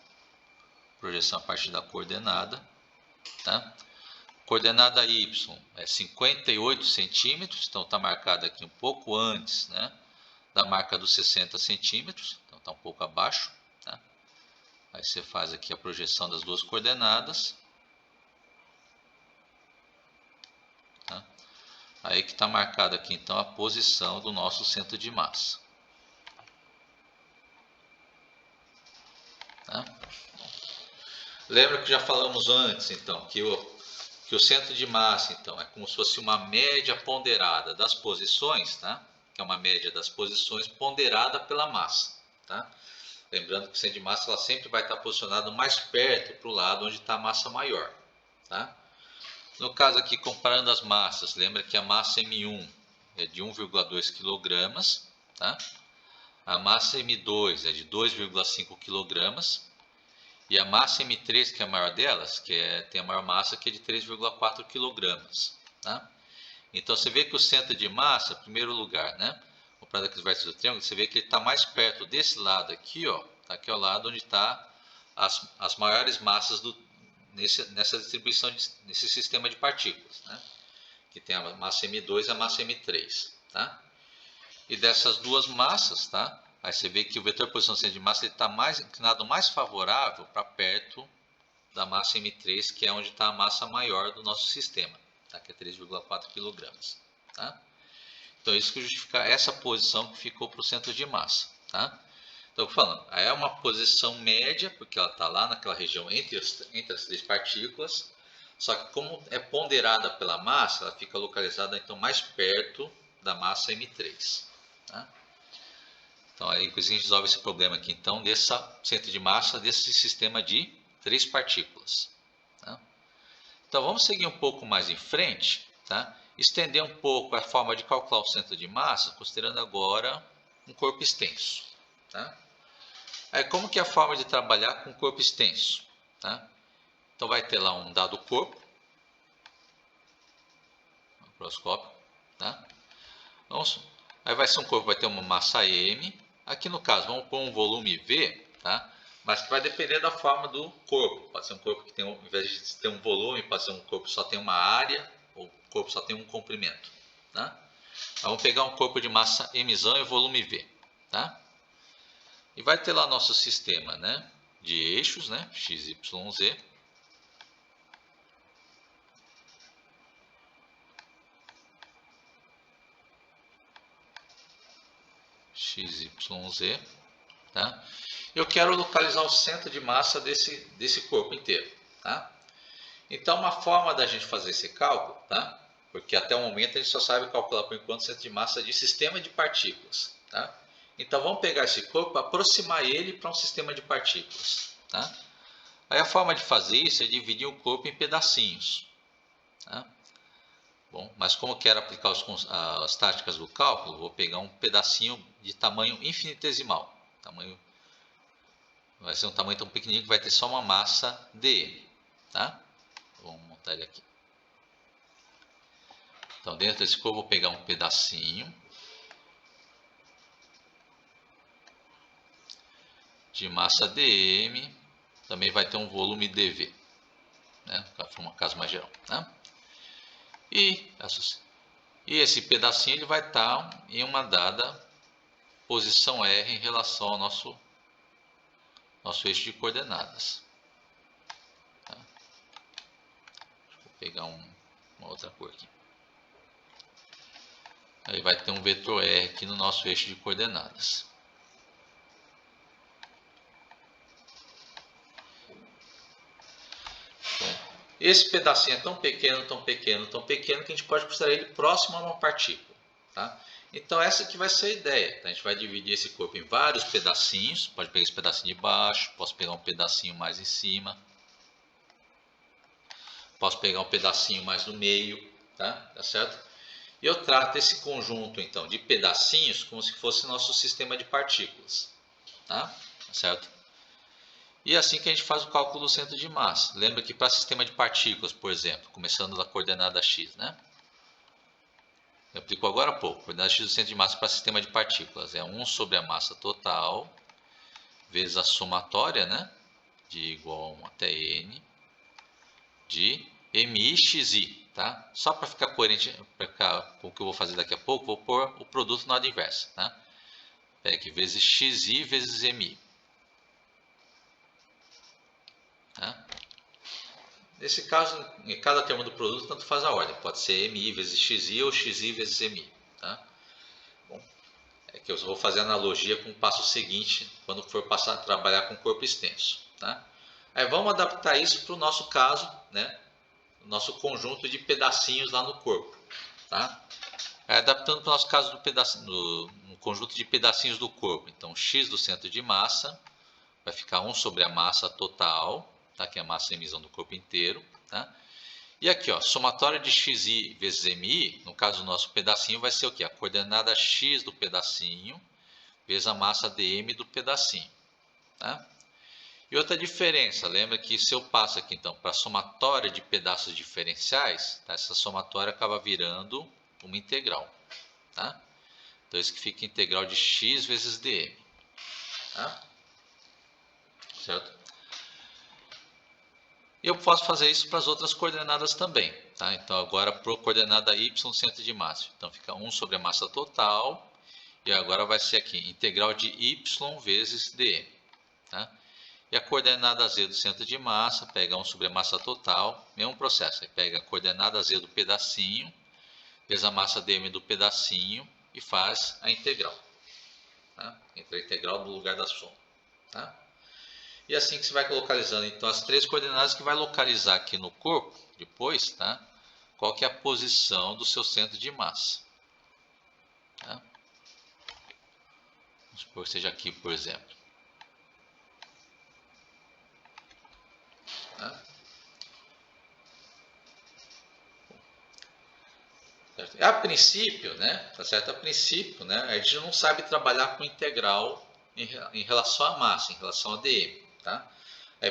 projeção a partir da coordenada, tá? Coordenada y é 58 centímetros, então está marcada aqui um pouco antes, né, da marca dos 60 centímetros, então está um pouco abaixo. Tá? Aí você faz aqui a projeção das duas coordenadas. Tá? Aí que está marcada aqui então a posição do nosso centro de massa. Tá? Lembra que já falamos antes, então, que o centro de massa, então, é como se fosse uma média ponderada das posições, tá? Que é uma média das posições ponderada pela massa, tá? Lembrando que o centro de massa ela sempre vai estar posicionado mais perto para o lado onde está a massa maior, tá? No caso aqui, comparando as massas, lembra que a massa M1 é de 1,2 kg, tá? A massa M2 é de 2,5 kg, e a massa M3, que é a maior delas, tem a maior massa, que é de 3,4 kg. Tá? Então você vê que o centro de massa, em primeiro lugar, né? Comparado com os vértices do triângulo, você vê que ele está mais perto desse lado aqui, ó, tá aqui ao lado onde está as maiores massas nessa distribuição, nesse sistema de partículas. Né? Que tem a massa M2 e a massa M3. Tá? E dessas duas massas, tá? Aí você vê que o vetor posição do centro de massa está mais inclinado, mais favorável para perto da massa M3, que é onde está a massa maior do nosso sistema, tá? Que é 3,4 kg. Tá? Então isso que justifica essa posição que ficou para o centro de massa. Tá? Então falando, aí é uma posição média, porque ela está lá naquela região entre as três partículas, só que como é ponderada pela massa, ela fica localizada então mais perto da massa M3. Tá? Então aí a gente resolve esse problema aqui então desse centro de massa desse sistema de três partículas. Tá? Então vamos seguir um pouco mais em frente, tá? Estender um pouco a forma de calcular o centro de massa, considerando agora um corpo extenso. Tá? Aí como que é a forma de trabalhar com o corpo extenso? Tá? Então vai ter lá um dado corpo, microscópio, tá? Aí vai ser um corpo, vai ter uma massa M. Aqui no caso vamos pôr um volume V, tá? Mas que vai depender da forma do corpo. Pode ser um corpo que tem, ao invés de ter um volume, pode ser um corpo que só tem uma área, ou um corpo que só tem um comprimento. Tá? Vamos pegar um corpo de massa M e volume V. Tá? E vai ter lá nosso sistema, né, de eixos, né, x, y, z. X, y, z. Tá? Eu quero localizar o centro de massa desse corpo inteiro. Tá? Então, uma forma da gente fazer esse cálculo, tá? Porque até o momento a gente só sabe calcular por enquanto o centro de massa de sistema de partículas. Tá? Então, vamos pegar esse corpo e aproximar ele para um sistema de partículas. Tá? Aí a forma de fazer isso é dividir o corpo em pedacinhos. Tá? Bom, mas como eu quero aplicar as táticas do cálculo, vou pegar um pedacinho de tamanho infinitesimal. Vai ser um tamanho tão pequenininho que vai ter só uma massa dm. Tá? Vamos montar ele aqui. Então, dentro desse corpo, eu vou pegar um pedacinho de massa dm, também vai ter um volume dv, né? Para um caso mais geral. Tá? E esse pedacinho ele vai estar em uma dada posição R em relação ao nosso eixo de coordenadas. Tá? Vou pegar uma outra cor aqui. Aí vai ter um vetor R aqui no nosso eixo de coordenadas. Esse pedacinho é tão pequeno, tão pequeno, tão pequeno que a gente pode considerar ele próximo a uma partícula. Tá? Então essa aqui vai ser a ideia. Tá? A gente vai dividir esse corpo em vários pedacinhos. Pode pegar esse pedacinho de baixo, posso pegar um pedacinho mais em cima. Posso pegar um pedacinho mais no meio. Tá certo? E eu trato esse conjunto então de pedacinhos como se fosse nosso sistema de partículas. Tá certo? E é assim que a gente faz o cálculo do centro de massa. Lembra que para sistema de partículas, por exemplo, começando da coordenada x, né? Eu aplico agora há pouco. Coordenada x do centro de massa para sistema de partículas é 1 sobre a massa total vezes a somatória, né? De igual a 1 até n de mi xi, tá? Só para ficar coerente com o que eu vou fazer daqui a pouco, vou pôr o produto na ordem inversa, tá? Pega aqui, vezes xi vezes mi. Tá? Nesse caso, em cada termo do produto, tanto faz a ordem. Pode ser mi vezes xi ou xi vezes mi. Tá? Bom, é que eu vou fazer analogia com o passo seguinte, quando for passar a trabalhar com corpo extenso. Tá? Aí vamos adaptar isso para o nosso caso, né? O nosso conjunto de pedacinhos lá no corpo. Tá? Aí, adaptando para o nosso caso no conjunto de pedacinhos do corpo. Então, x do centro de massa vai ficar 1 sobre a massa total, tá? Que é a massa de emissão do corpo inteiro. Tá? E aqui, ó, somatório de xi vezes mi, no caso do nosso pedacinho, vai ser o quê? A coordenada x do pedacinho vezes a massa dm do pedacinho. Tá? E outra diferença, lembra que se eu passo aqui então para a somatória de pedaços diferenciais, tá? Essa somatória acaba virando uma integral. Tá? Então isso que fica integral de x vezes dm. Tá? Certo? Eu posso fazer isso para as outras coordenadas também. Tá? Então agora para a coordenada y, centro de massa. Então fica 1 sobre a massa total. E agora vai ser aqui, integral de y vezes dm. Tá? E a coordenada z do centro de massa, pega 1 sobre a massa total, mesmo processo. Aí pega a coordenada z do pedacinho, fez a massa dm do pedacinho e faz a integral. Tá? Entra a integral no lugar da soma. Tá? E assim que você vai localizando, então, as três coordenadas que vai localizar aqui no corpo, depois, tá? Qual que é a posição do seu centro de massa. Tá? Vamos supor que seja aqui, por exemplo. Tá? A princípio, né? Tá certo? A princípio, né? A gente não sabe trabalhar com integral em relação à massa, em relação a dm, tá?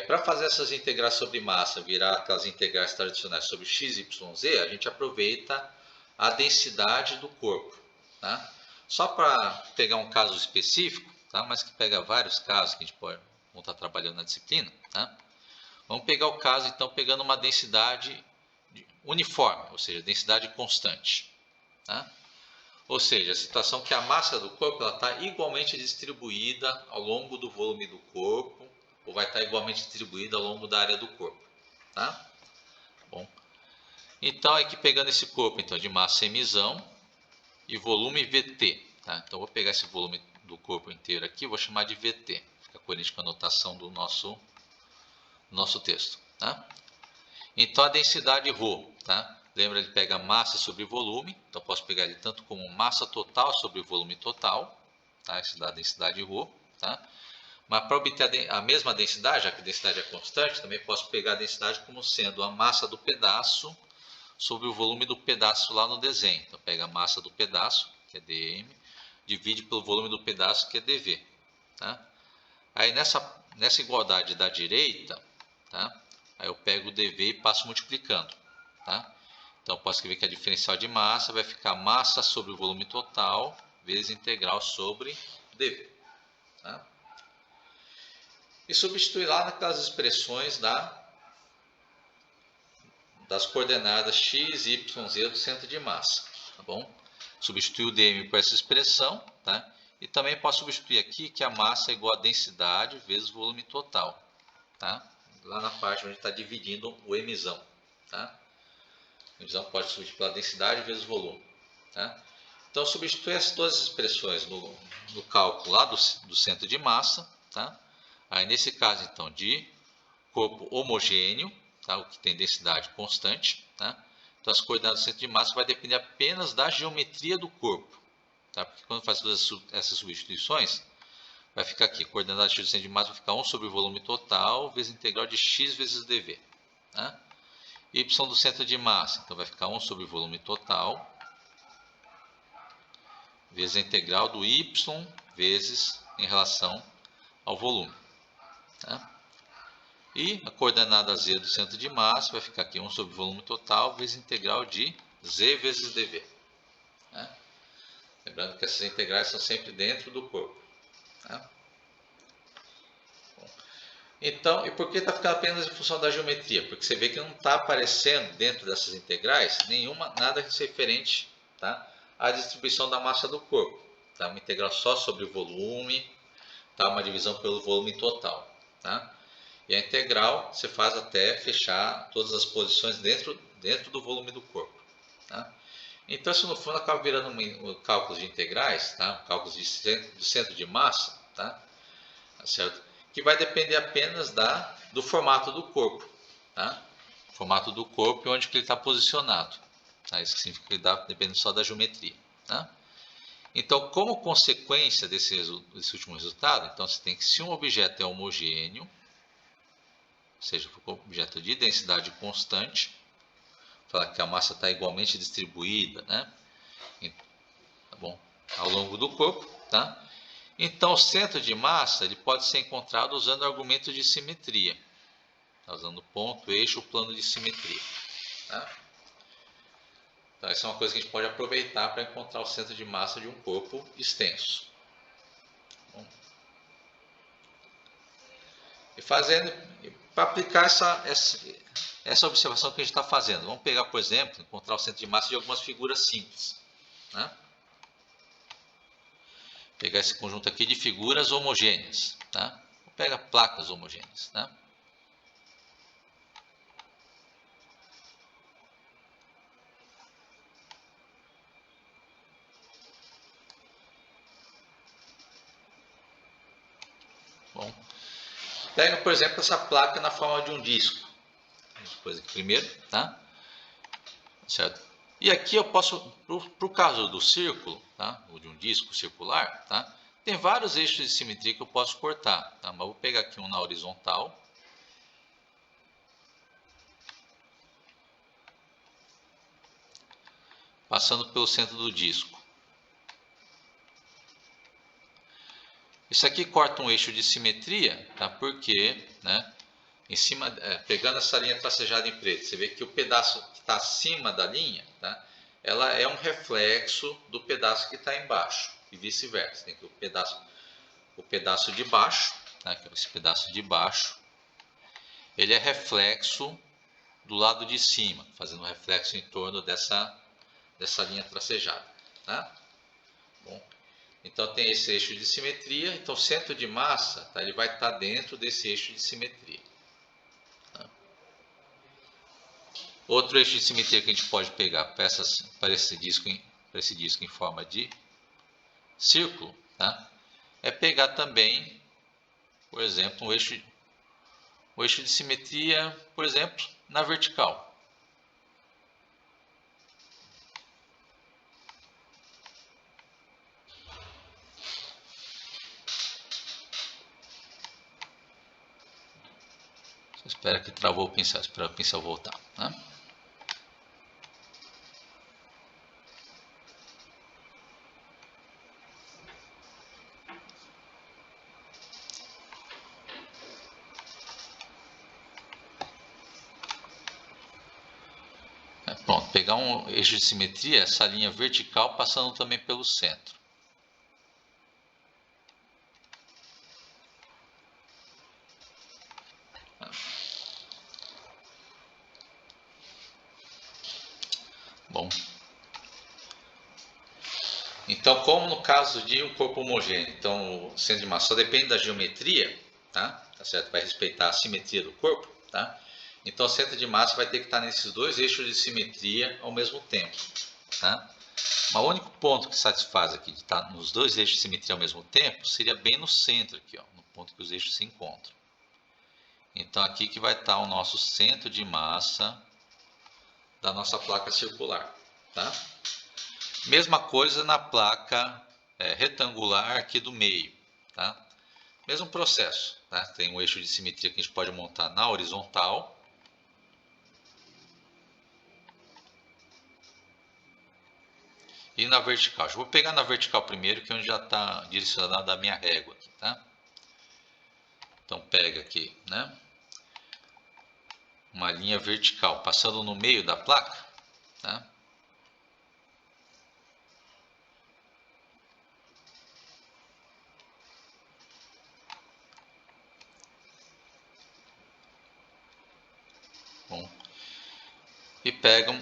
Para fazer essas integrais sobre massa virar aquelas integrais tradicionais sobre x, y, z, a gente aproveita a densidade do corpo, tá? Só para pegar um caso específico, tá? Mas que pega vários casos que a gente pode estar trabalhando na disciplina, tá? Vamos pegar o caso, então, pegando uma densidade uniforme, ou seja, densidade constante. Tá? Ou seja, a situação que a massa do corpo está igualmente distribuída ao longo do volume do corpo, ou vai estar igualmente distribuída ao longo da área do corpo. Tá? Bom, então, aqui pegando esse corpo então, de massa emisão e volume VT. Tá? Então, vou pegar esse volume do corpo inteiro aqui, vou chamar de VT. Fica coerente com a notação do nosso texto. Tá? Então, a densidade ρ, tá? Lembra, ele pega massa sobre volume, então posso pegar ele tanto como massa total sobre volume total, tá? Isso dá a densidade ρ, tá? Mas para obter a mesma densidade, já que a densidade é constante, também posso pegar a densidade como sendo a massa do pedaço sobre o volume do pedaço lá no desenho. Então, pega a massa do pedaço, que é dm, divide pelo volume do pedaço, que é dv. Tá? Aí, nessa igualdade da direita, tá? Aí eu pego o dv e passo multiplicando. Tá? Então, eu posso escrever que a diferencial de massa vai ficar massa sobre o volume total vezes integral sobre dv. Tá? E substituir lá naquelas expressões das coordenadas x, y, z do centro de massa. Tá bom? Substituir o dm por essa expressão. Tá? E também posso substituir aqui que a massa é igual a densidade vezes o volume total. Tá? Lá na parte onde está dividindo o emisão. Tá? A emisão pode substituir pela densidade vezes volume. Tá? Então, substitui essas duas expressões no cálculo lá do centro de massa. Tá? Aí, nesse caso, então, de corpo homogêneo, tá? O que tem densidade constante. Tá? Então, as coordenadas do centro de massa vai depender apenas da geometria do corpo. Tá? Porque quando faz todas essas substituições, vai ficar aqui, coordenada x do centro de massa vai ficar 1 sobre o volume total, vezes a integral de x vezes dv. Tá? Y do centro de massa, então vai ficar 1 sobre o volume total, vezes a integral do y vezes em relação ao volume. Tá? E a coordenada z do centro de massa vai ficar aqui 1 sobre o volume total, vezes a integral de z vezes dv. Tá? Lembrando que essas integrais são sempre dentro do corpo. Tá? Então, e por que está ficando apenas em função da geometria? Porque você vê que não está aparecendo dentro dessas integrais nada referente, tá, à distribuição da massa do corpo. Tá? Uma integral só sobre o volume, tá? Uma divisão pelo volume total. Tá? E a integral você faz até fechar todas as posições dentro do volume do corpo. Tá? Então, isso no fundo acaba virando um cálculo de integrais, tá? Cálculos de centro de massa, tá? Certo? Que vai depender apenas do formato do corpo. Tá? O formato do corpo e onde que ele está posicionado. Tá? Isso significa que ele depende só da geometria. Tá? Então, como consequência desse último resultado, então você tem que, se um objeto é homogêneo, ou seja, um objeto de densidade constante, falar que a massa está igualmente distribuída, né? Tá bom? Ao longo do corpo, tá? Então, o centro de massa ele pode ser encontrado usando o argumento de simetria, tá? Usando ponto, eixo, plano de simetria. Tá? Então, essa é uma coisa que a gente pode aproveitar para encontrar o centro de massa de um corpo extenso. Bom, e para aplicar essa observação que a gente está fazendo, vamos pegar, por exemplo, encontrar o centro de massa de algumas figuras simples. Né? Pegar esse conjunto aqui de figuras homogêneas. Tá? Pega placas homogêneas. Tá? Bom, pega, por exemplo, essa placa na forma de um disco. Depois aqui primeiro, tá? Certo? E aqui eu posso, para o caso do círculo, tá? Ou de um disco circular, tá? Tem vários eixos de simetria que eu posso cortar, tá? Mas eu vou pegar aqui um na horizontal. Passando pelo centro do disco. Isso aqui corta um eixo de simetria, tá? Porque, né? Em cima, pegando essa linha tracejada em preto, você vê que o pedaço que está acima da linha, tá? Ela é um reflexo do pedaço que está embaixo e vice-versa. Tem que o pedaço de baixo, tá? Esse pedaço de baixo, ele é reflexo do lado de cima, fazendo um reflexo em torno dessa linha tracejada, tá? Bom, então tem esse eixo de simetria, então o centro de massa, tá? Ele vai estar dentro desse eixo de simetria. Outro eixo de simetria que a gente pode pegar para esse disco em forma de círculo, tá? É pegar também, por exemplo, o eixo de simetria, por exemplo, na vertical. Você espera que travou o pincel, espera o pincel voltar, né? Pronto, pegar um eixo de simetria, essa linha vertical passando também pelo centro. Bom, então como no caso de um corpo homogêneo, então o centro de massa só depende da geometria, tá? Tá certo? Vai respeitar a simetria do corpo, tá? Então o centro de massa vai ter que estar nesses dois eixos de simetria ao mesmo tempo, tá? Mas o único ponto que satisfaz aqui de estar nos dois eixos de simetria ao mesmo tempo seria bem no centro aqui, ó, no ponto que os eixos se encontram. Então aqui que vai estar o nosso centro de massa da nossa placa circular, tá? Mesma coisa na placa retangular aqui do meio, tá? Mesmo processo, tá? Tem um eixo de simetria que a gente pode montar na horizontal. E na vertical. Eu vou pegar na vertical primeiro, que é onde já está direcionada a minha régua, tá? Então pega aqui, né? Uma linha vertical passando no meio da placa, tá? Bom, e pegam,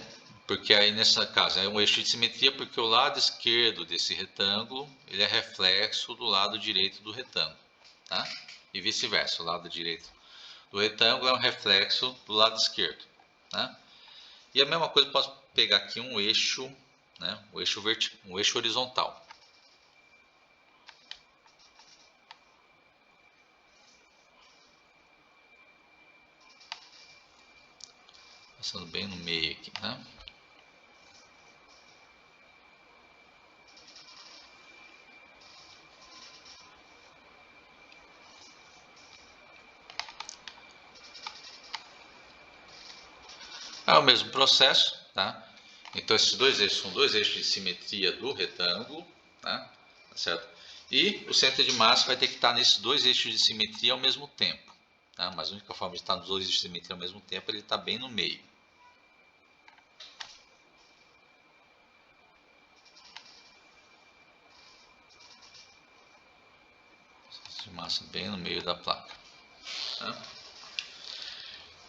porque aí nessa casa é um eixo de simetria, porque o lado esquerdo desse retângulo ele é reflexo do lado direito do retângulo, tá? E vice-versa, o lado direito do retângulo é um reflexo do lado esquerdo, tá? E a mesma coisa, eu posso pegar aqui um eixo, né? Um eixo horizontal. Passando bem no meio aqui, né? É o mesmo processo, tá? Então esses dois eixos são dois eixos de simetria do retângulo, tá? Tá certo? E o centro de massa vai ter que estar nesses dois eixos de simetria ao mesmo tempo, tá? Mas a única forma de estar nos dois eixos de simetria ao mesmo tempo é ele estar bem no meio. Centro de massa bem no meio da placa, tá?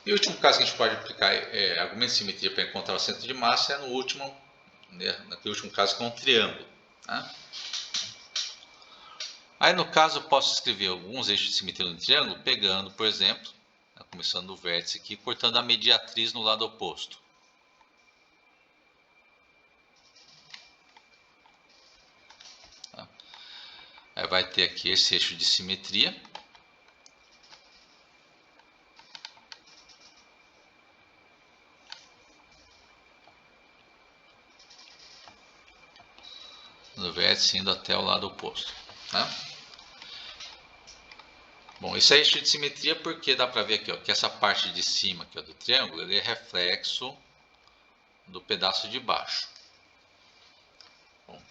E o último caso que a gente pode aplicar argumento de simetria para encontrar o centro de massa é no último, né, naquele último caso que é um triângulo, tá? Aí no caso eu posso escrever alguns eixos de simetria no triângulo, pegando, por exemplo, começando no vértice aqui, cortando a mediatriz no lado oposto. Tá? Aí vai ter aqui esse eixo de simetria, do vértice indo até o lado oposto, tá? Bom, isso é eixo de simetria porque dá para ver aqui, ó, que essa parte de cima aqui, ó, do triângulo, ele é reflexo do pedaço de baixo. Bom,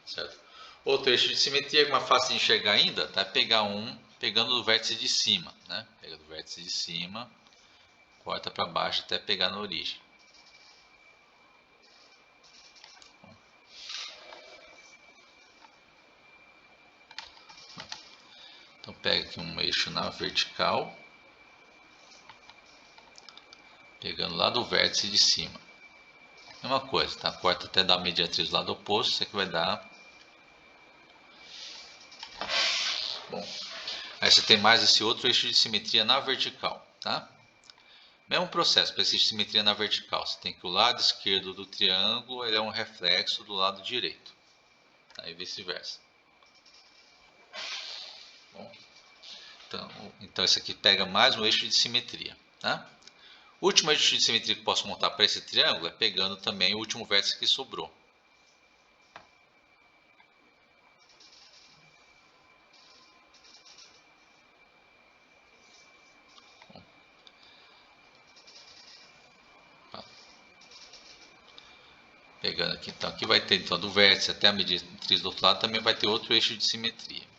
certo? Outro eixo de simetria, que é mais fácil de enxergar ainda, tá? Pegando o vértice de cima, né? Pega do vértice de cima, corta para baixo até pegar na origem. Então pega aqui um eixo na vertical, pegando lá do vértice de cima. Mesma coisa, tá? Corta até dar a mediatriz do lado oposto, isso aqui vai dar. Bom, aí você tem mais esse outro eixo de simetria na vertical, tá? Mesmo processo para esse eixo de simetria na vertical. Você tem que o lado esquerdo do triângulo ele é um reflexo do lado direito, tá? E vice-versa. Então esse aqui pega mais um eixo de simetria, tá? O último eixo de simetria que posso montar para esse triângulo é pegando também o último vértice que sobrou. Pegando aqui, então aqui vai ter então do vértice até a mediatriz do outro lado também vai ter outro eixo de simetria.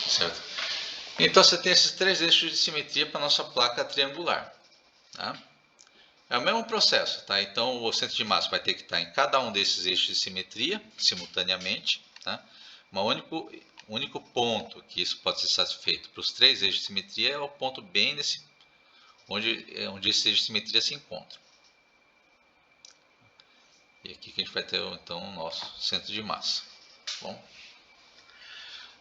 Certo? Então você tem esses três eixos de simetria para a nossa placa triangular, tá? É o mesmo processo, tá? Então o centro de massa vai ter que estar em cada um desses eixos de simetria simultaneamente, tá? Um único ponto que isso pode ser satisfeito para os três eixos de simetria é o ponto bem nesse onde esses eixos de simetria se encontram. E aqui que a gente vai ter então o nosso centro de massa. Bom.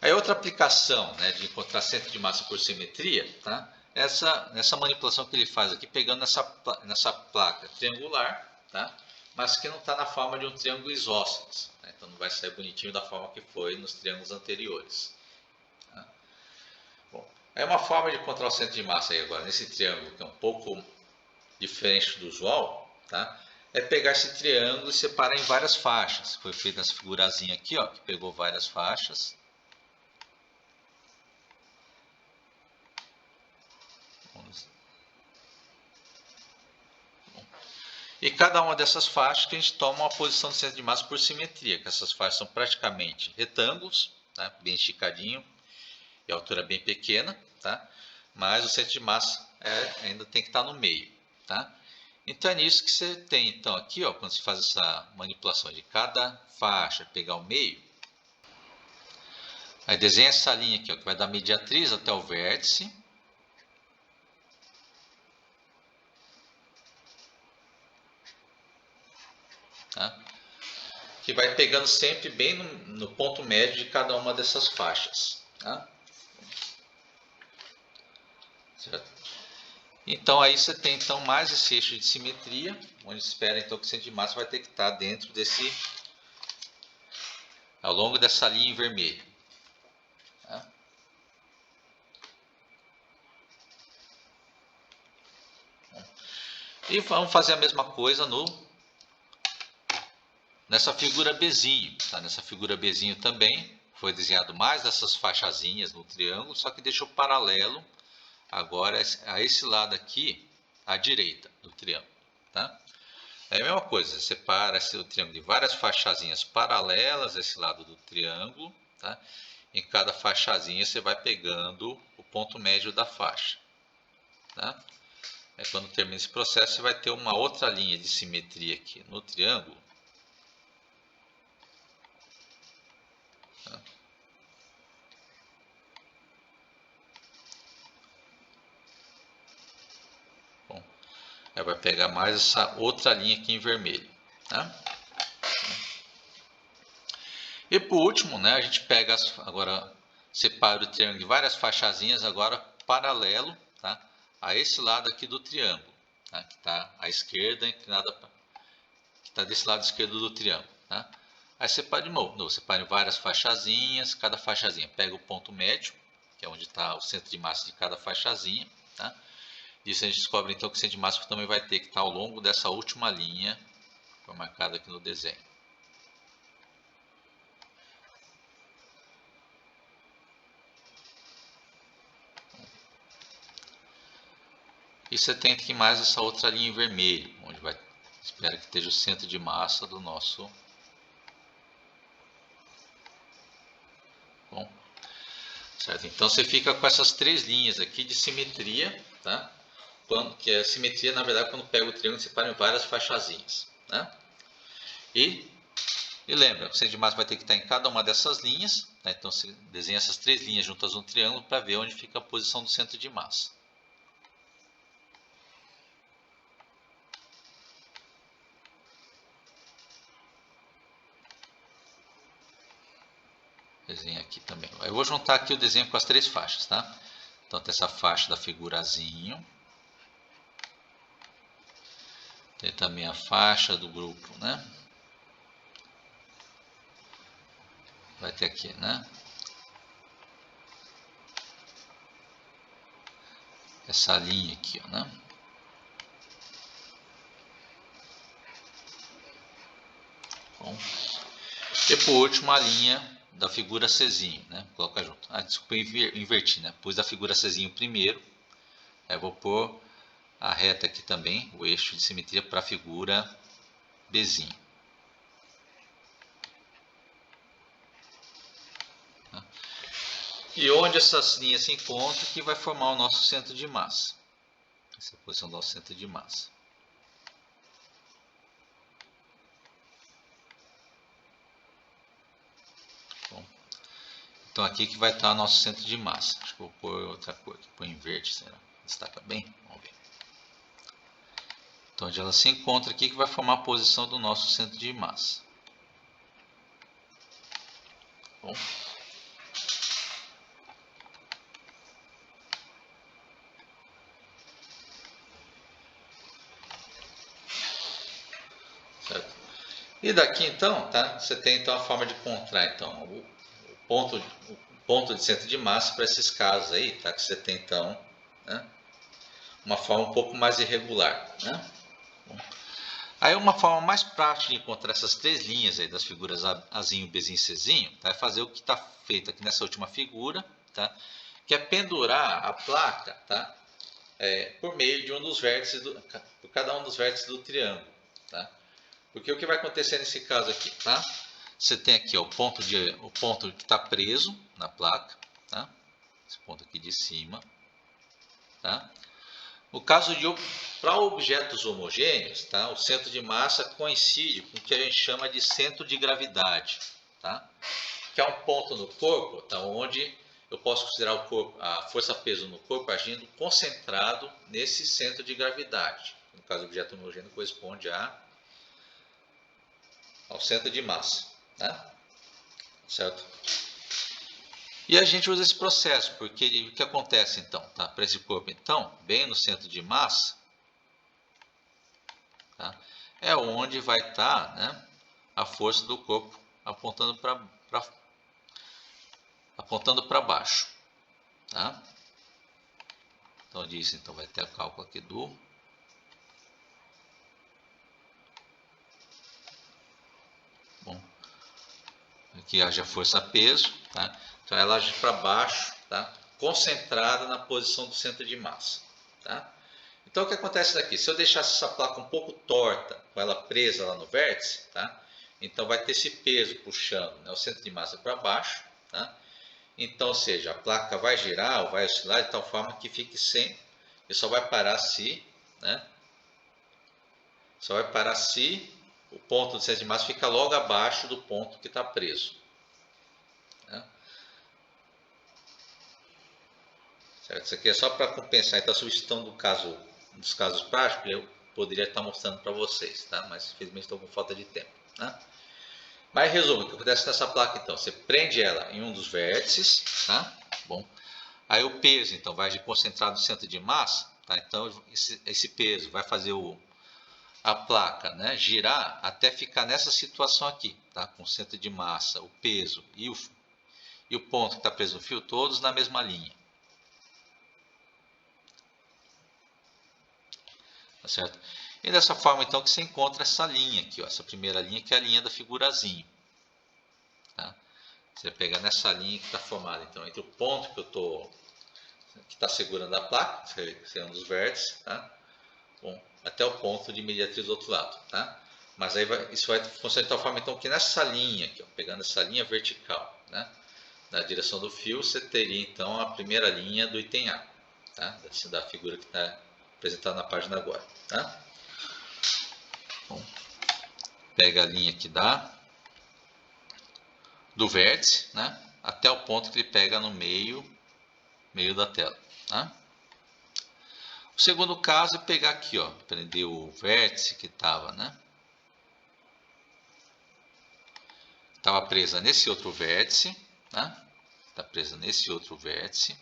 Aí outra aplicação, né, de encontrar centro de massa por simetria, tá? Essa manipulação que ele faz aqui, pegando nessa placa triangular, tá? Mas que não está na forma de um triângulo isósceles, né? Então não vai sair bonitinho da forma que foi nos triângulos anteriores. Tá? Bom, aí uma forma de encontrar o centro de massa aí agora, nesse triângulo, que é um pouco diferente do usual, tá? É pegar esse triângulo e separar em várias faixas. Foi feita essa figurazinha aqui, ó, que pegou várias faixas. E cada uma dessas faixas que a gente toma uma posição do centro de massa por simetria, que essas faixas são praticamente retângulos, tá? Bem esticadinho e a altura bem pequena, tá? Mas o centro de massa ainda tem que estar no meio, tá? Então é nisso que você tem, então aqui, ó, quando você faz essa manipulação de cada faixa pegar o meio, aí desenha essa linha aqui, ó, que vai da mediatriz até o vértice. Tá? Que vai pegando sempre bem no ponto médio de cada uma dessas faixas. Tá? Certo? Então aí você tem então mais esse eixo de simetria, onde espera então que o centro de massa vai ter que estar dentro desse, ao longo dessa linha em vermelho. Tá? E vamos fazer a mesma coisa nessa figura Bzinho. Tá? Nessa figura Bzinho também foi desenhado mais dessas faixazinhas no triângulo, só que deixou paralelo agora a esse lado aqui, à direita do triângulo. Tá? É a mesma coisa, você separa esse triângulo de várias faixazinhas paralelas a esse lado do triângulo. Tá? Em cada faixazinha você vai pegando o ponto médio da faixa. Tá? Aí, quando termina esse processo, você vai ter uma outra linha de simetria aqui no triângulo. Tá? Bom, aí vai pegar mais essa outra linha aqui em vermelho. Tá? E por último, né, a gente pega agora, separa o triângulo de várias faixazinhas agora paralelo, tá, a esse lado aqui do triângulo, tá, que está à esquerda, inclinada, que está desse lado esquerdo do triângulo. Tá? Aí separa de novo, separa em várias faixazinhas, cada faixazinha pega o ponto médio, que é onde está o centro de massa de cada faixazinha, tá? Isso a gente descobre então que o centro de massa também vai ter que estar ao longo dessa última linha, que foi marcada aqui no desenho. E você tem aqui mais essa outra linha em vermelho, onde vai, espera que esteja o centro de massa do nosso. Bom, certo? Então você fica com essas três linhas aqui de simetria, tá? Que é a simetria, na verdade, quando pega o triângulo, separa em várias faixazinhas, né? E lembra, o centro de massa vai ter que estar em cada uma dessas linhas, né? Então você desenha essas três linhas juntas no triângulo para ver onde fica a posição do centro de massa. Desenho aqui também. Eu vou juntar aqui o desenho com as três faixas, tá? Então tem essa faixa da figurazinho. Tem também a faixa do grupo, né? Vai ter aqui, né? Essa linha aqui, ó, né? Bom. E por último a linha da figura Czinho, né? Coloca junto. Ah, desculpa, eu inverti, né? Pus a figura Czinho primeiro. Aí eu vou pôr a reta aqui também, o eixo de simetria para a figura Bzinho. E onde essas linhas se encontram que vai formar o nosso centro de massa. Essa é a posição do nosso centro de massa. Bom, então aqui que vai estar o nosso centro de massa. Acho que vou pôr outra cor aqui, põe em verde, será? Destaca bem? Vamos ver. Então onde ela se encontra aqui que vai formar a posição do nosso centro de massa. Bom. Certo? E daqui então, tá? Você tem então a forma de encontrar então o ponto de centro de massa para esses casos aí, tá? Que você tem então, né? Uma forma um pouco mais irregular, né? Bom. Aí uma forma mais prática de encontrar essas três linhas aí das figuras Azinho, Bzinho e Czinho, tá? É fazer o que está feito aqui nessa última figura, tá? Que é pendurar a placa, tá? Por meio de um dos vértices, por cada um dos vértices do triângulo, tá? Porque o que vai acontecer nesse caso aqui, tá? Você tem aqui ó, o ponto que está preso na placa, tá? Esse ponto aqui de cima, tá? No caso de para objetos homogêneos, tá? O centro de massa coincide com o que a gente chama de centro de gravidade, tá? Que é um ponto no corpo, tá? Onde eu posso considerar o corpo, a força-peso no corpo agindo concentrado nesse centro de gravidade. No caso do objeto homogêneo corresponde ao centro de massa, né? Certo? E a gente usa esse processo, porque o que acontece então? Tá? Para esse corpo, então, bem no centro de massa, tá? É onde vai estar, né, a força do corpo apontando para baixo. Tá? Então, disso então, vai ter o cálculo aqui do... Bom, aqui haja força-peso, tá? Então ela age para baixo, tá? Concentrada na posição do centro de massa. Tá? Então o que acontece daqui? Se eu deixasse essa placa um pouco torta, com ela presa lá no vértice, tá? Então vai ter esse peso puxando, né, o centro de massa para baixo. Tá? Então, ou seja, a placa vai girar ou vai oscilar de tal forma que fique sem, e só vai parar se, né? Só vai parar se o ponto do centro de massa fica logo abaixo do ponto que está preso. Né? Certo? Isso aqui é só para compensar. Então, a sugestão dos casos práticos, eu poderia estar mostrando para vocês, tá? Mas infelizmente estou com falta de tempo. Né? Mas resumo, o que acontece nessa placa então? Você prende ela em um dos vértices, tá? Bom. Aí o peso então vai concentrado no centro de massa, tá? Então esse peso vai fazer a placa, né, girar até ficar nessa situação aqui, tá? Com o centro de massa, o peso e o ponto que está preso no fio, todos na mesma linha. Tá certo? E dessa forma, então, que você encontra essa linha aqui, ó, essa primeira linha, que é a linha da figurazinho. Tá? Você pega nessa linha que está formada, então, entre o ponto que está segurando a placa, que é um dos vértices, tá? Bom, até o ponto de mediatriz do outro lado, tá? Mas aí isso vai funcionar de tal forma, então, que nessa linha aqui, ó, pegando essa linha vertical, né, na direção do fio, você teria, então, a primeira linha do item A, tá? Da figura que está apresentada na página agora, tá? Bom, pega a linha que dá do vértice, né, até o ponto que ele pega no meio da tela, tá? O segundo caso é pegar aqui, ó, prender o vértice que estava, né? Estava presa nesse outro vértice, né? Está presa nesse outro vértice.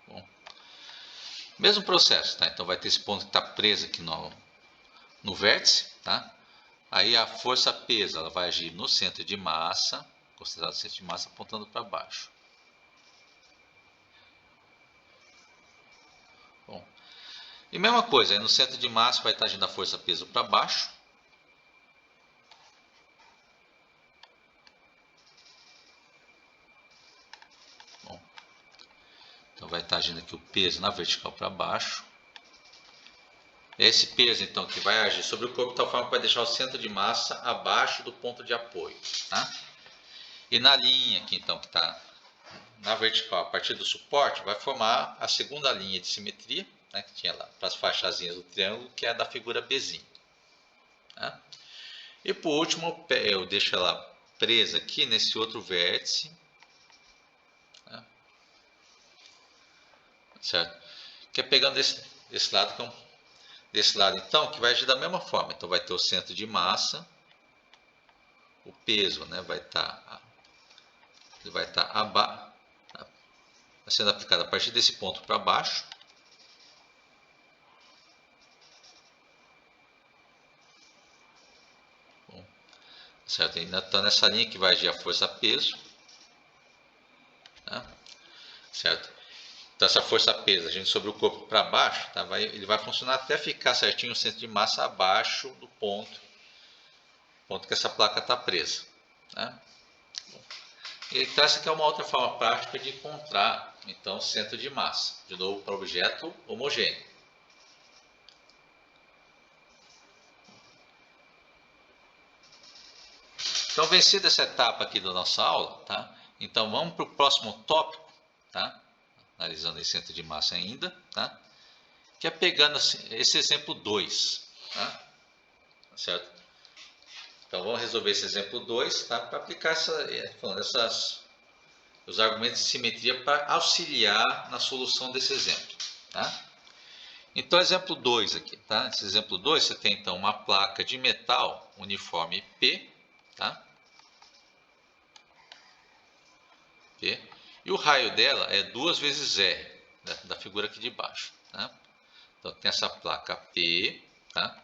Bom, mesmo processo, tá? Então vai ter esse ponto que está preso aqui no vértice, tá? Aí a força peso, ela vai agir no centro de massa, considerado o centro de massa apontando para baixo. Bom, e mesma coisa, aí no centro de massa vai estar agindo a força peso para baixo. Bom, então vai estar agindo aqui o peso na vertical para baixo. É esse peso, então, que vai agir sobre o corpo de tal forma que vai deixar o centro de massa abaixo do ponto de apoio, tá? E na linha aqui, então, que está na vertical, a partir do suporte, vai formar a segunda linha de simetria, né, que tinha lá para as fachazinhas do triângulo, que é a da figura Bzinho. Tá? E por último, eu deixo ela presa aqui nesse outro vértice, tá? Certo? Que é pegando desse lado, que é desse lado, então, que vai agir da mesma forma. Então vai ter o centro de massa, o peso, né, vai estar sendo aplicado a partir desse ponto para baixo. Bom, certo? Ainda está nessa linha que vai agir a força peso, tá? Certo? Então essa força peso agindo sobre o corpo para baixo, tá? Ele vai funcionar até ficar certinho o centro de massa abaixo do ponto que essa placa está presa, tá? Então essa aqui é uma outra forma prática de encontrar, então, o centro de massa, de novo para objeto homogêneo. Então, vencida essa etapa aqui da nossa aula, tá? Então vamos para o próximo tópico, tá? Analisando esse centro de massa ainda, tá? Que é pegando esse exemplo 2, tá? Certo? Então vamos resolver esse exemplo 2, tá? Para aplicar os argumentos de simetria para auxiliar na solução desse exemplo, tá? Então, exemplo 2 aqui, tá? Esse exemplo 2, você tem então uma placa de metal uniforme P, tá? P, e o raio dela é 2 vezes R, né, da figura aqui de baixo, tá? Então tem essa placa P, tá?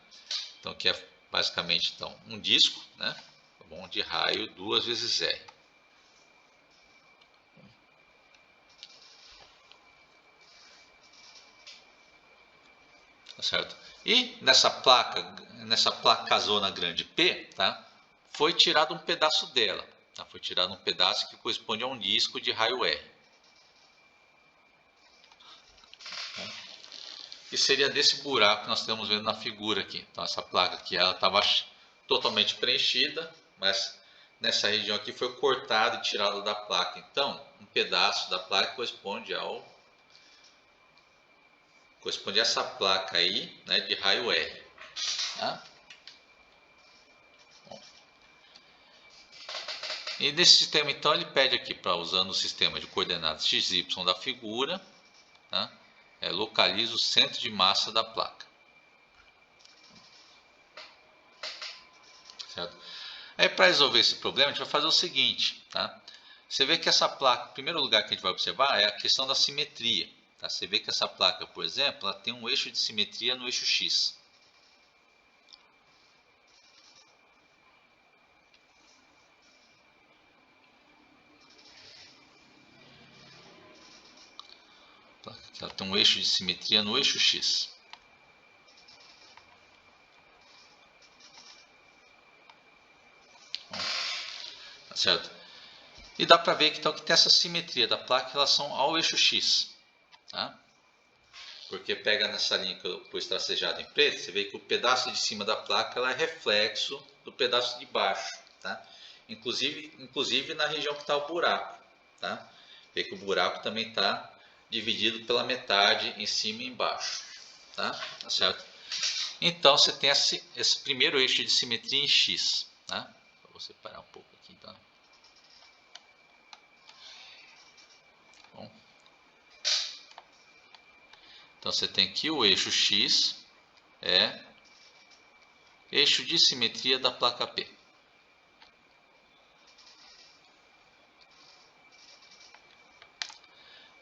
Então que é basicamente então um disco, né? Tá bom? De raio 2 vezes R. Tá certo? E nessa placazona grande P, tá? Foi tirado um pedaço dela, tá? Foi tirado um pedaço que corresponde a um disco de raio R. E seria desse buraco que nós estamos vendo na figura aqui. Então essa placa aqui ela estava totalmente preenchida, mas nessa região aqui foi cortado e tirado da placa. Então um pedaço da placa corresponde a essa placa aí, né, de raio R. Tá? E nesse sistema então ele pede aqui para, usando o sistema de coordenadas x, y da figura, tá? Localiza o centro de massa da placa. Certo? Aí para resolver esse problema a gente vai fazer o seguinte, tá? Você vê que essa placa, o primeiro lugar que a gente vai observar é a questão da simetria. Tá? Você vê que essa placa, por exemplo, ela tem um eixo de simetria no eixo X. Ela tem um eixo de simetria no eixo X. Tá certo? E dá para ver que, então, que tem essa simetria da placa em relação ao eixo X. Tá? Porque pega nessa linha que eu pus tracejada em preto, você vê que o pedaço de cima da placa ela é reflexo do pedaço de baixo. Tá? Inclusive na região que está o buraco. Tá? Vê que o buraco também está dividido pela metade em cima e embaixo. Tá certo? Então você tem esse primeiro eixo de simetria em X. Tá? Vou separar um pouco aqui. Então. Bom. Então você tem aqui o eixo X é eixo de simetria da placa P.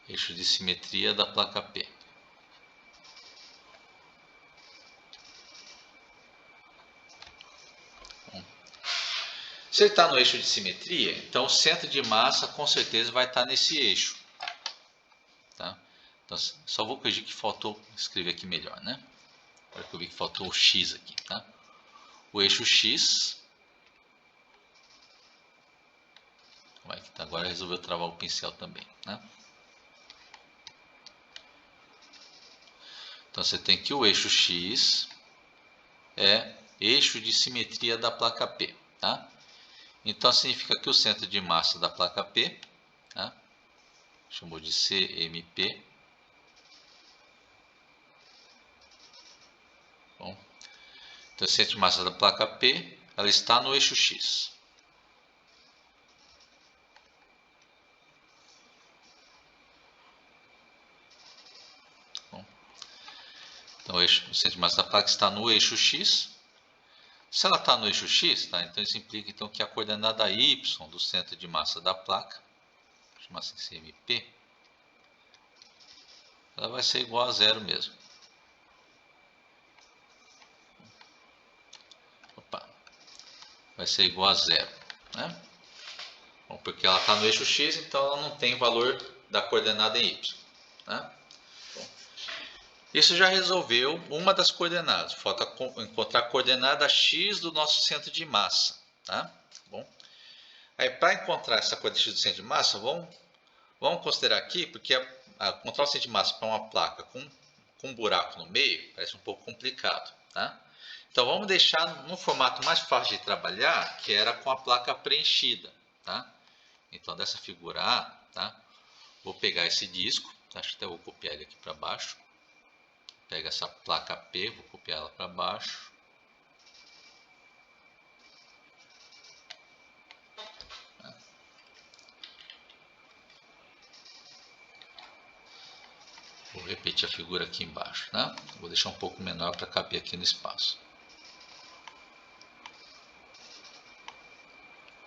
Eixo de simetria da placa P. Bom, se ele está no eixo de simetria, então o centro de massa com certeza vai estar nesse eixo. Tá? Então, só vou corrigir que faltou escrever aqui melhor, né? Agora que eu vi que faltou o X aqui, tá? O eixo X. Agora resolveu travar o pincel também, né? Então você tem que o eixo X é eixo de simetria da placa P, tá? Então significa que o centro de massa da placa P, tá? Chamou de CMP. Bom, então o centro de massa da placa P, ela está no eixo X. Bom, então o centro de massa da placa está no eixo X. Se ela está no eixo X, tá? Então isso implica então, que a coordenada Y do centro de massa da placa, vou chamar assim CMP, ela vai ser igual a zero mesmo. Opa, vai ser igual a zero, né? Bom, porque ela está no eixo X, então ela não tem valor da coordenada em Y. Né? Bom, isso já resolveu uma das coordenadas. Falta encontrar a coordenada X do nosso centro de massa. Tá? Bom, aí para encontrar essa coordenada X do centro de massa, vamos considerar aqui, porque encontrar o centro de massa para uma placa com um buraco no meio parece um pouco complicado. Tá? Então vamos deixar no formato mais fácil de trabalhar, que era com a placa preenchida. Tá? Então dessa figura A, tá? Vou pegar esse disco, acho que até vou copiar ele aqui para baixo. Pega essa placa P, vou copiar ela para baixo. Vou repetir a figura aqui embaixo, tá? Vou deixar um pouco menor para caber aqui no espaço.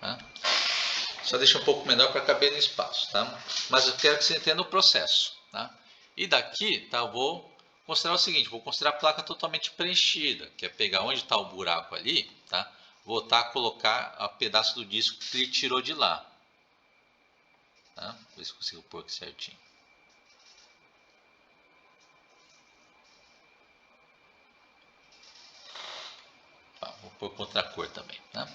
Tá? Só deixa um pouco menor para caber no espaço, tá? Mas eu quero que você entenda o processo, tá? E daqui, tá? Eu vou considerar o seguinte, vou considerar a placa totalmente preenchida, que é pegar onde está o buraco ali, tá? Voltar a colocar o pedaço do disco que ele tirou de lá. Tá? Ver se consigo pôr aqui certinho. Tá, vou pôr com outra cor também, tá?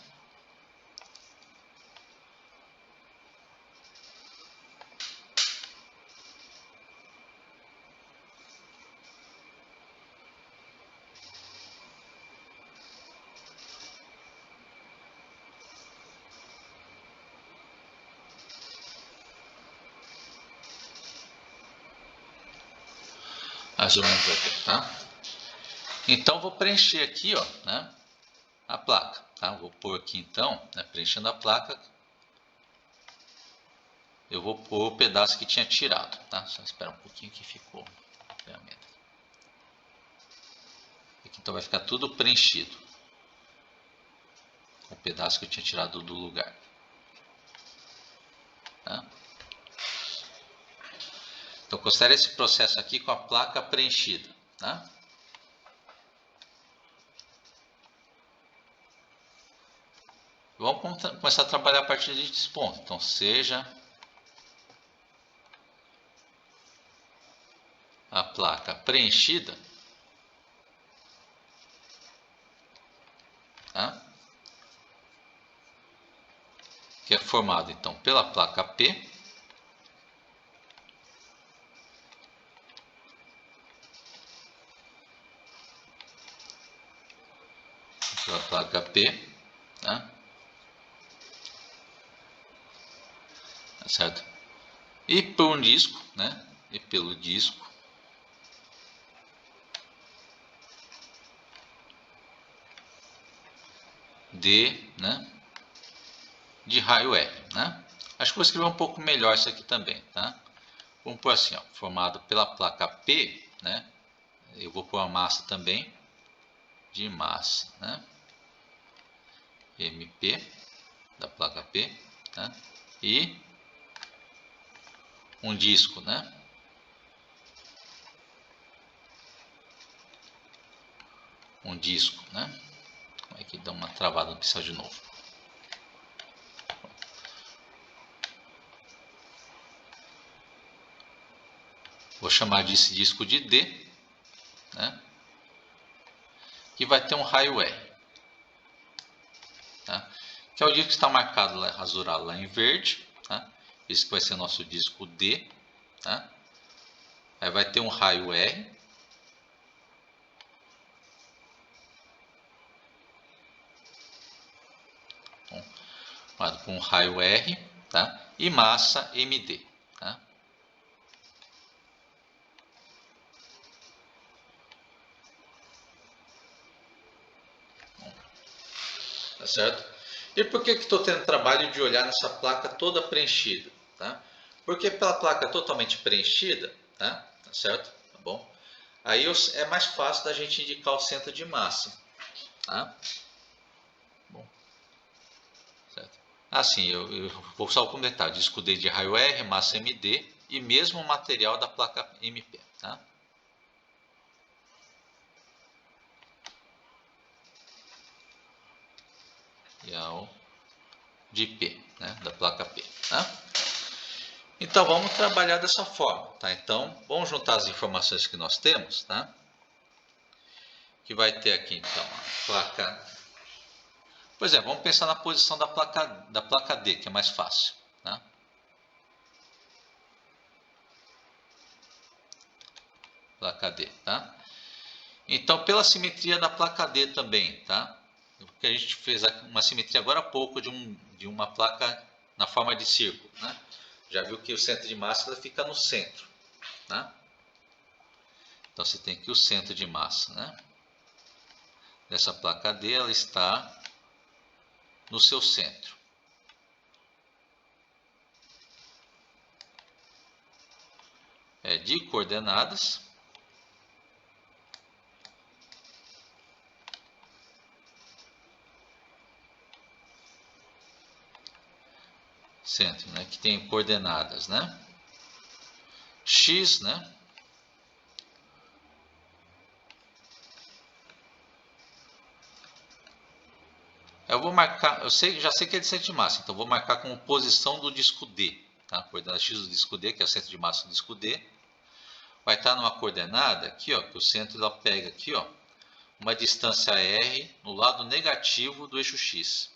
Mais ou menos aqui, tá? Então vou preencher aqui, ó, né, a placa, tá? Vou pôr aqui então, né, preenchendo a placa, eu vou pôr o pedaço que tinha tirado, tá? Só espera um pouquinho que ficou a ferramenta. Aqui então vai ficar tudo preenchido com o pedaço que eu tinha tirado do lugar. Tá? Tá? Então, considere esse processo aqui com a placa preenchida. Tá? Vamos começar a trabalhar a partir desse ponto. Então, seja a placa preenchida, tá? Que é formado então pela placa P, pela placa P, tá? Tá certo? E por um disco, né? E pelo disco D, né? De raio R, né? Acho que vou escrever um pouco melhor isso aqui também, tá? Vamos pôr assim, ó, formado pela placa P, né? Eu vou pôr a massa também de massa, né? MP da placa P, tá? E um disco, né? Um disco, né? Como é que dá uma travada no pincel de novo? Vou chamar desse disco de D, né? Que vai ter um raio R, tá? Que é o disco que está marcado lá, rasurado lá em verde, tá? Esse que vai ser nosso disco D, tá? Aí vai ter um raio R, formado com um raio R, tá? E massa MD, tá? Tá certo? E por que estou tendo trabalho de olhar nessa placa toda preenchida? Tá? Porque pela placa totalmente preenchida, tá certo? Tá bom? Aí é mais fácil da gente indicar o centro de massa. Tá? Bom, certo? Assim, eu vou só completar. Disco D de raio R, massa MD e mesmo o material da placa MP. Tá? Material de P, né? Da placa P. Tá? Então vamos trabalhar dessa forma, tá? Então vamos juntar as informações que nós temos, tá? Que vai ter aqui então a placa. Por exemplo, vamos pensar na posição da placa D, que é mais fácil, tá? Placa D, tá? Então pela simetria da placa D também, tá? Porque a gente fez uma simetria agora há pouco de uma placa na forma de círculo, né? Já viu que o centro de massa ela fica no centro, né? Então você tem aqui o centro de massa, né? Dessa placa D, ela está no seu centro. De coordenadas centro, né? Que tem coordenadas, né? X, né? Eu vou marcar, já sei que é de centro de massa, então vou marcar como posição do disco D, tá? Coordenada X do disco D, que é o centro de massa do disco D, vai estar numa coordenada aqui, ó, que o centro ela pega aqui, ó, uma distância R no lado negativo do eixo X.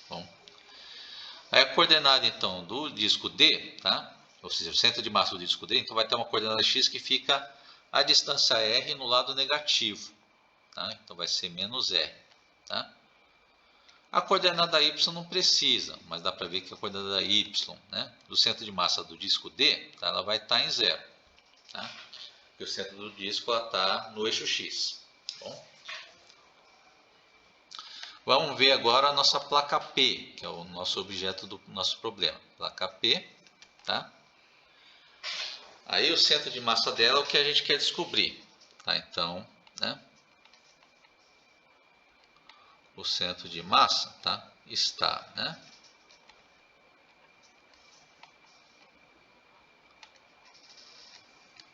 Bom, aí a coordenada então do disco D, tá? Ou seja, o centro de massa do disco D, então vai ter uma coordenada X que fica a distância R no lado negativo, tá? Então vai ser menos R, tá? A coordenada Y não precisa, mas dá para ver que a coordenada Y, né, do centro de massa do disco D, tá, ela vai estar em zero. Tá? Porque o centro do disco está no eixo X. Bom, vamos ver agora a nossa placa P, que é o nosso objeto do nosso problema. Placa P, tá? Aí o centro de massa dela é o que a gente quer descobrir. Tá? Então, né, o centro de massa, tá, está, né,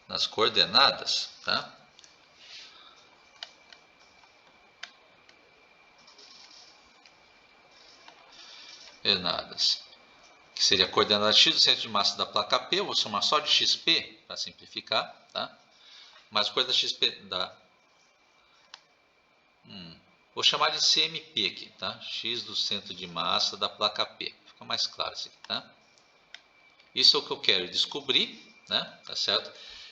nas coordenadas, tá, coordenadas, que seria a coordenada x do centro de massa da placa P, eu vou chamar só de XP, para simplificar, tá? Mas a coisa da XP da... vou chamar de CMP aqui, tá? X do centro de massa da placa P. Fica mais claro isso aqui, tá? Isso é o que eu quero descobrir, né? Tá certo?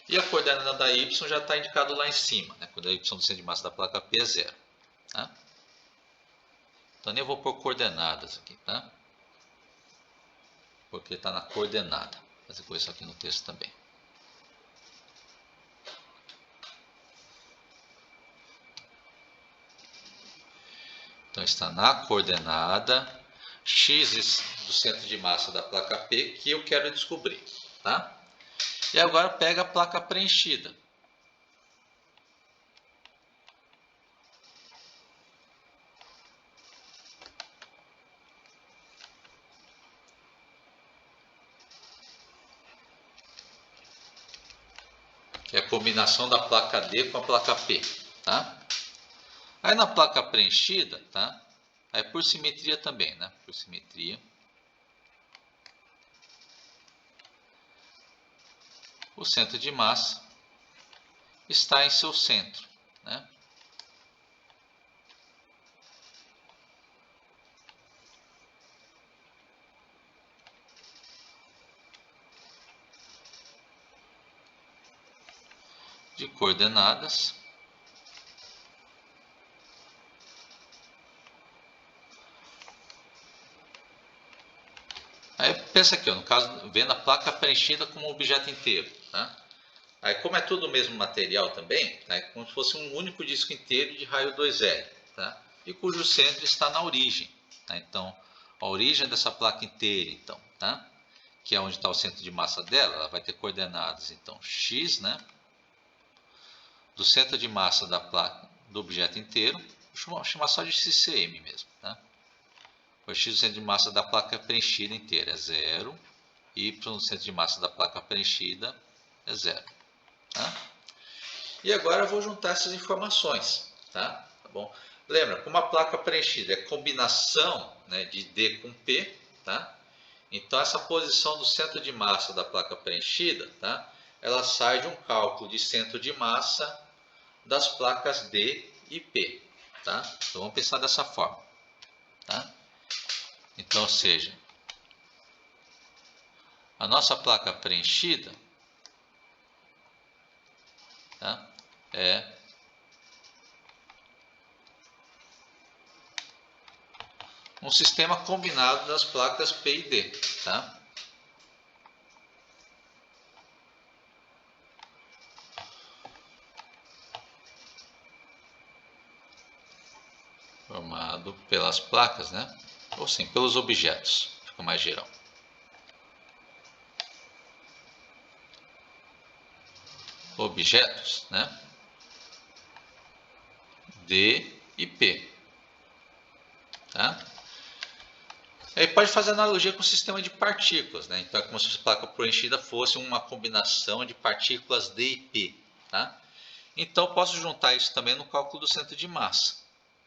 E a coordenada da Y já está indicado lá em cima, né? Quando a Y do centro de massa da placa P é 0, tá? Então nem vou pôr coordenadas aqui, tá? Porque está na coordenada. Vou fazer com isso aqui no texto também. Então está na coordenada x do centro de massa da placa P que eu quero descobrir, tá? E agora pega a placa preenchida. Que é a combinação da placa D com a placa P, tá? Aí na placa preenchida, tá? Aí por simetria também, né? Por simetria. O centro de massa está em seu centro, né? De coordenadas aí pensa aqui, ó, no caso, vendo a placa preenchida como objeto inteiro, tá? Aí como é tudo o mesmo material também, tá? É como se fosse um único disco inteiro de raio 2L, tá? E cujo centro está na origem, tá? Então, a origem dessa placa inteira, então, tá? Que é onde está o centro de massa dela, ela vai ter coordenadas, então, x, né? Do centro de massa da placa, do objeto inteiro, vou chamar só de XCM mesmo, tá? O x do centro de massa da placa preenchida inteira é 0, y do centro de massa da placa preenchida é 0, tá? E agora eu vou juntar essas informações, tá? Tá bom? Lembra, como a placa preenchida é combinação, né, de D com P, tá? Então essa posição do centro de massa da placa preenchida, tá? Ela sai de um cálculo de centro de massa das placas D e P, tá? Então vamos pensar dessa forma, tá? Então, ou seja, a nossa placa preenchida, tá? É um sistema combinado das placas P e D, tá? Formado pelas placas, né? Ou sim, pelos objetos, fica mais geral. Objetos, né? D e P, tá? Aí pode fazer analogia com o sistema de partículas, né? Então é como se a placa preenchida fosse uma combinação de partículas D e P, tá? Então posso juntar isso também no cálculo do centro de massa,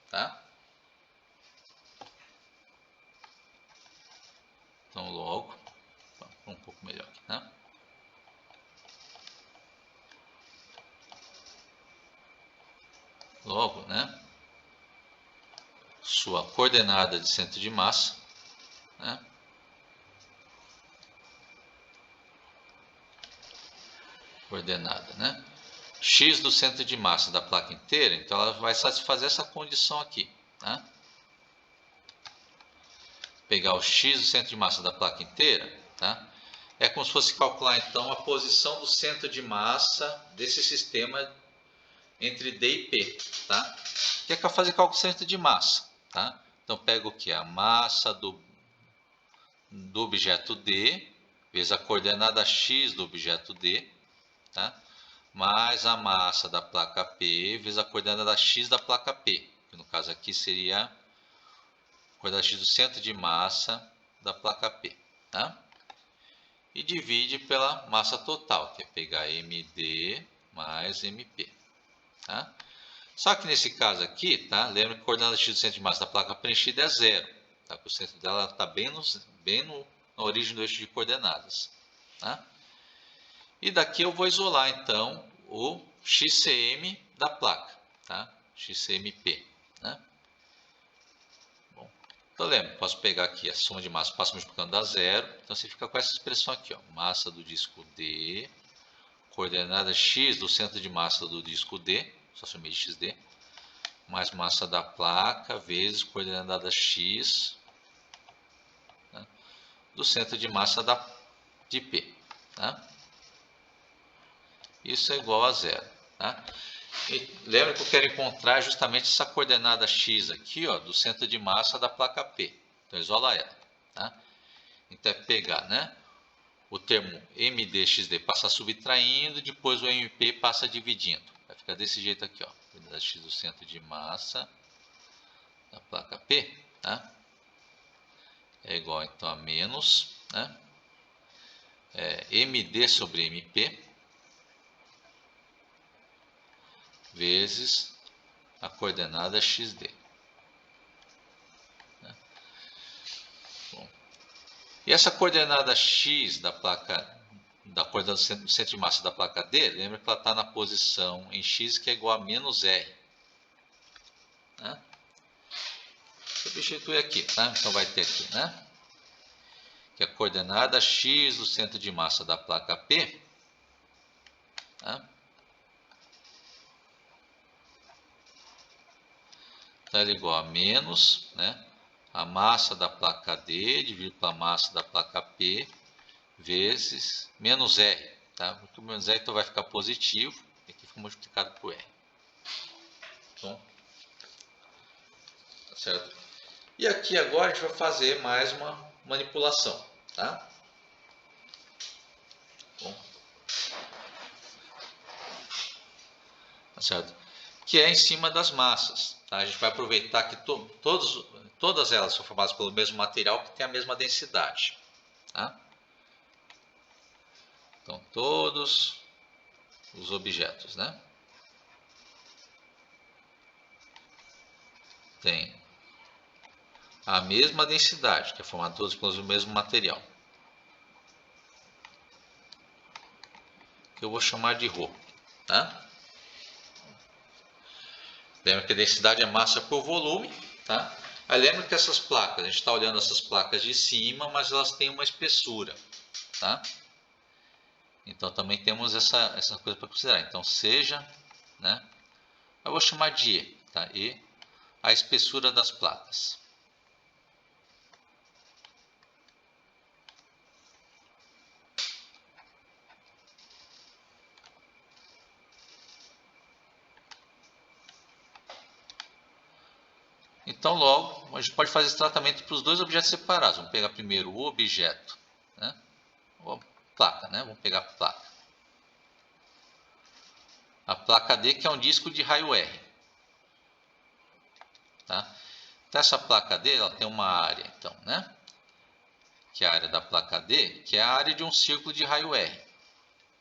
tá? Então logo, um pouco melhor aqui, né? Logo, né? Sua coordenada de centro de massa, né? Coordenada, né? X do centro de massa da placa inteira, então ela vai satisfazer essa condição aqui, né? Pegar o X do centro de massa da placa inteira, tá? É como se fosse calcular então a posição do centro de massa desse sistema entre D e P, tá? Que é para fazer cálculo do centro de massa, tá? Então pego o que? A massa do objeto D vezes a coordenada x do objeto D, tá? mais a massa da placa P vezes a coordenada X da placa P, que no caso aqui seria a coordenada X do centro de massa da placa P, tá? E divide pela massa total, que é pegar MD mais MP, tá? Só que nesse caso aqui, tá? Lembra que a coordenada X do centro de massa da placa preenchida é 0, tá? Porque o centro dela está bem na origem do eixo de coordenadas, tá? E daqui eu vou isolar então o XCM da placa, tá? XCMP, né? Bom, então lembra, posso pegar aqui a soma de massa, passo multiplicando a 0, então você fica com essa expressão aqui, ó, massa do disco D, coordenada X do centro de massa do disco D, só chamei de XD, mais massa da placa vezes coordenada X, né, do centro de massa de P, tá? Isso é igual a 0. Tá? E lembra que eu quero encontrar justamente essa coordenada X aqui, ó, do centro de massa da placa P. Então, isola ela. Tá? Então, é pegar, né, o termo MDXD passa subtraindo, depois o MP passa dividindo. Vai ficar desse jeito aqui, ó, coordenada X do centro de massa da placa P. Tá? É igual, então, a menos, né, MD sobre MP vezes a coordenada XD. Bom, e essa coordenada X da placa, da coordenada do centro de massa da placa D, lembra que ela está na posição em X que é igual a menos R. Né? Substitui aqui, tá? Então vai ter aqui, né, que a coordenada X do centro de massa da placa P, tá, então ela é igual a menos, né, a massa da placa D dividido pela massa da placa P vezes menos R, tá? Porque o menos R então vai ficar positivo, e aqui fica multiplicado por R. Então, tá certo? E aqui agora a gente vai fazer mais uma manipulação, tá? Bom, tá certo? Que é em cima das massas, tá? A gente vai aproveitar que todas elas são formadas pelo mesmo material que tem a mesma densidade, tá? Então, todos os objetos, né, tem a mesma densidade, que é formada todos pelo mesmo material, que eu vou chamar de ρ, tá? Lembra que a densidade é massa por volume, tá? Aí lembra que essas placas, a gente está olhando essas placas de cima, mas elas têm uma espessura, tá? Então também temos essa coisa para considerar. Então seja, né, eu vou chamar de E, tá? E a espessura das placas. Então logo, a gente pode fazer esse tratamento para os dois objetos separados. Vamos pegar primeiro o objeto, né? Ou placa, né? Vamos pegar a placa. A placa D, que é um disco de raio R. Tá? Então essa placa D, ela tem uma área, então, né, que é a área da placa D, que é a área de um círculo de raio R,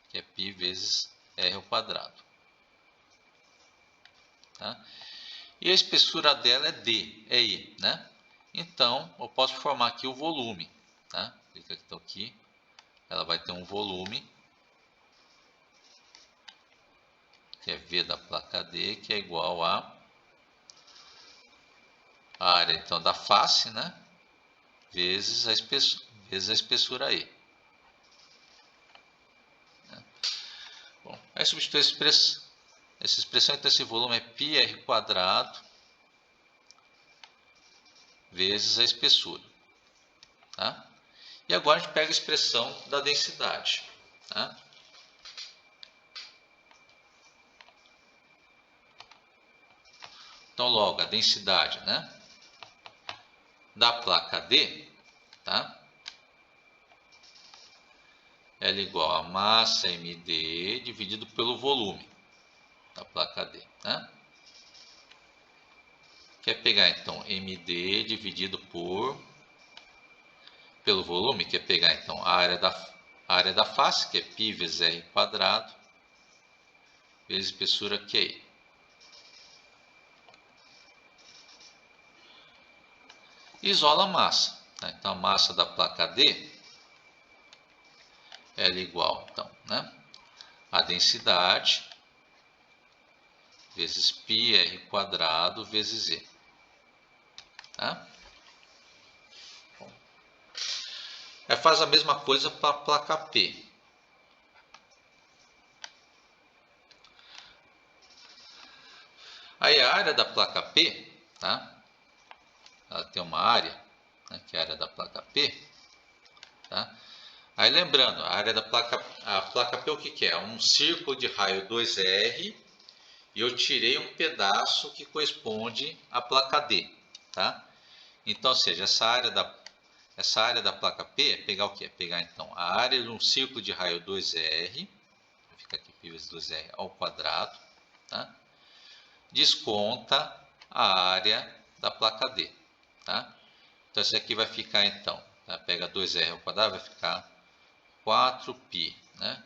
que é π vezes R ao quadrado. Tá? E a espessura dela é D, é E, né? Então, eu posso formar aqui o volume, tá? Clica então aqui, ela vai ter um volume, que é V da placa D, que é igual a área então da face, né, vezes a espessura E. Bom, aí substitui essa expressão, então esse volume é πr quadrado vezes a espessura. Tá? E agora a gente pega a expressão da densidade. Tá? Então logo a densidade, né, da placa D, tá, L igual a massa MD dividido pelo volume da placa D, né? Quer pegar então MD dividido pelo volume, quer pegar então a área da face, que é π vezes R quadrado, vezes espessura, que é I. Isola a massa, né? Então a massa da placa D, L igual então, né, a densidade vezes πr quadrado vezes Z. Tá? Aí faz a mesma coisa para a placa P. Aí a área da placa P, tá? Ela tem uma área, né, que é a área da placa P. Tá? Aí lembrando, a placa P o que é? Um círculo de raio 2R e eu tirei um pedaço que corresponde à placa D. Tá? Então, ou seja, essa área da placa P é pegar o quê? Pegar então a área de um círculo de raio 2R, fica aqui π vezes 2R ao quadrado, tá? Desconta a área da placa D. Tá? Então, isso aqui vai ficar então, tá? Pega 2R ao quadrado, vai ficar 4π, né,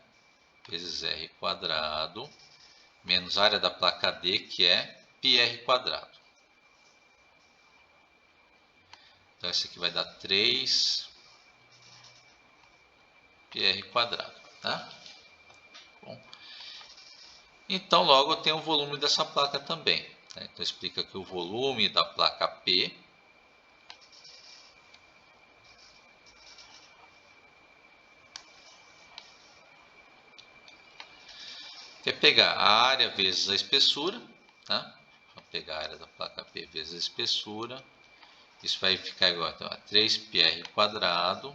vezes R quadrado, menos a área da placa D, que é πr quadrado. Então, isso aqui vai dar 3πr quadrado. Tá? Bom, então, logo eu tenho o volume dessa placa também. Tá? Então, explica que o volume da placa P quer pegar a área vezes a espessura. Tá? Vou pegar a área da placa P vezes a espessura. Isso vai ficar igual então, a 3πr quadrado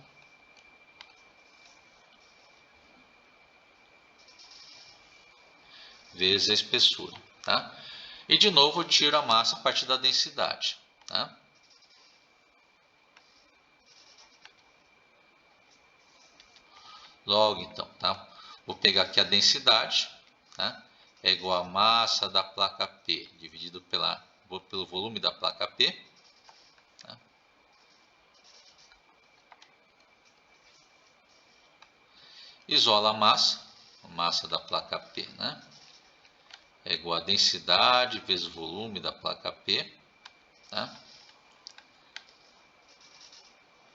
vezes a espessura. Tá? E de novo eu tiro a massa a partir da densidade. Tá? Logo então, tá? Vou pegar aqui a densidade, tá? É igual a massa da placa P dividido pelo volume da placa P. Tá? Isola a massa da placa P, né? É igual a densidade vezes o volume da placa P. Tá?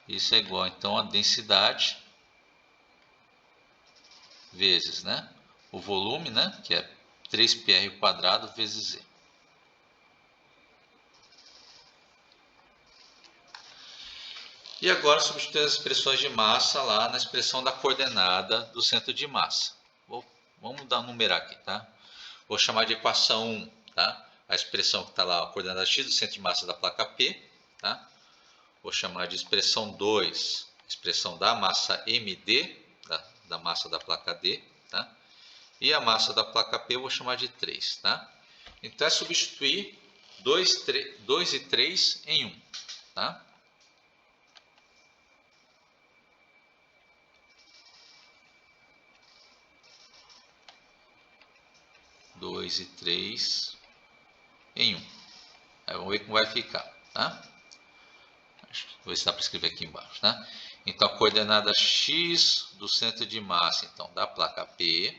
Isso é igual então a densidade vezes, né, o volume, né, que é 3πr quadrado vezes Z. E agora substituir as expressões de massa lá na expressão da coordenada do centro de massa. Vamos numerar aqui, tá? Vou chamar de equação 1, tá? A expressão que está lá, a coordenada x do centro de massa da placa P, tá? Vou chamar de expressão 2, expressão da massa MD, da massa da placa D, tá? E a massa da placa P eu vou chamar de 3, tá? Então é substituir 2 e 3 em 1, tá? 2 e 3 em 1. Aí vamos ver como vai ficar, tá? Vou ver se dá para escrever aqui embaixo, tá? Então a coordenada x do centro de massa, então, da placa P,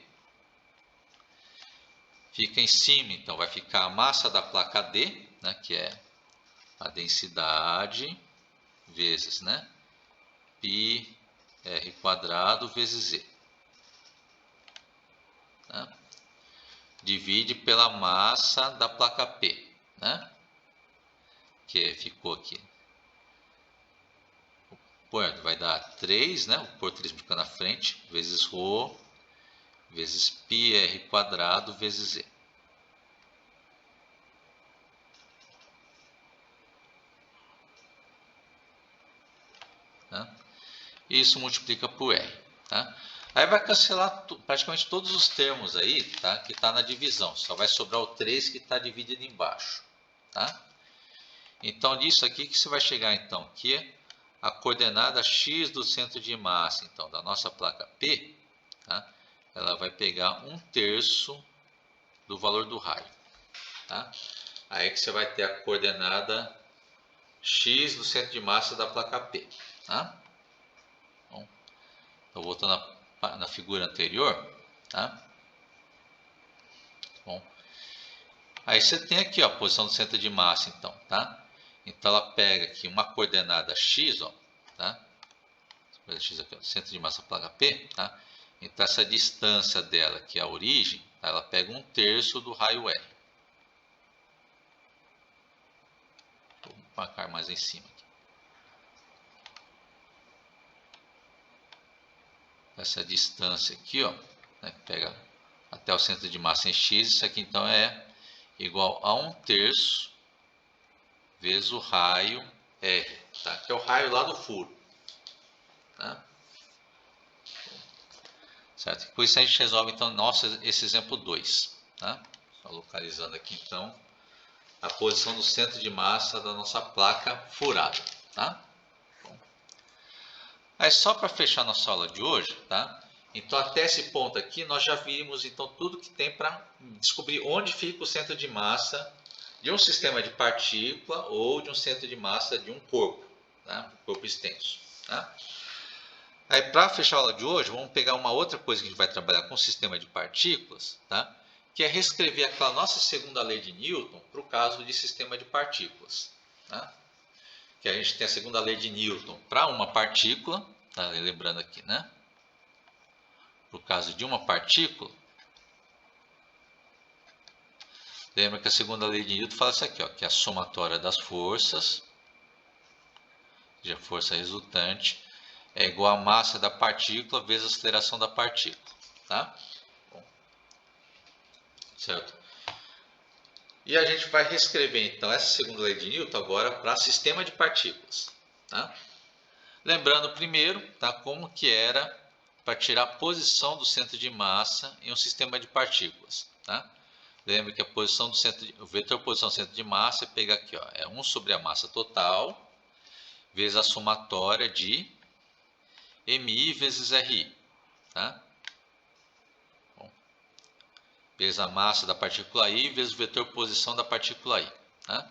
fica em cima, então vai ficar a massa da placa D, né, que é a densidade vezes, né, πr quadrado vezes Z. Tá? Divide pela massa da placa P, né? Que ficou aqui. Vai dar 3, né? O português fica na frente, vezes ρ, vezes πr quadrado vezes Z. Tá? E isso multiplica por R. Tá? Aí vai cancelar praticamente todos os termos aí, tá? Que está na divisão. Só vai sobrar o 3 que está dividido embaixo. Tá? Então, disso aqui que você vai chegar, então, que a coordenada x do centro de massa, então, da nossa placa P, ela vai pegar 1/3 do valor do raio, tá? Aí que você vai ter a coordenada x do centro de massa da placa P, tá? Bom, então voltando na figura anterior, tá? Bom, aí você tem aqui, ó, a posição do centro de massa, então, tá? Então ela pega aqui uma coordenada x, ó, tá? X aqui, ó, centro de massa placa P, tá? Então essa distância dela, que é a origem, tá? Ela pega 1/3 do raio R. Vou marcar mais em cima aqui. Essa distância aqui, ó, né, pega até o centro de massa em x, isso aqui então é igual a 1/3 vezes o raio R, tá? Que é o raio lá do furo, tá? Certo? Com isso a gente resolve então esse exemplo 2, tá? Só localizando aqui então a posição do centro de massa da nossa placa furada, tá? Bom. Aí só para fechar nossa aula de hoje, tá? Então até esse ponto aqui nós já vimos então tudo que tem para descobrir onde fica o centro de massa de um sistema de partícula ou de um centro de massa de um corpo, tá? Um corpo extenso, tá? Aí para fechar a aula de hoje, vamos pegar uma outra coisa que a gente vai trabalhar com o sistema de partículas, tá? Que é reescrever aquela nossa segunda lei de Newton para o caso de sistema de partículas, tá? Que a gente tem a segunda lei de Newton para uma partícula, tá? Lembrando aqui, né? Para o caso de uma partícula, lembra que a segunda lei de Newton fala isso aqui, ó, que é a somatória das forças, ou seja, a força resultante, é igual à massa da partícula vezes a aceleração da partícula, tá? Bom, certo? E a gente vai reescrever então essa segunda lei de Newton agora para sistema de partículas, tá? Lembrando primeiro, tá, como que era para tirar a posição do centro de massa em um sistema de partículas, tá? Lembre que a posição do o vetor posição do centro de massa é pegar aqui, ó, é 1 sobre a massa total vezes a somatória de MI vezes RI, tá? Bom, vezes a massa da partícula I vezes o vetor posição da partícula I, tá?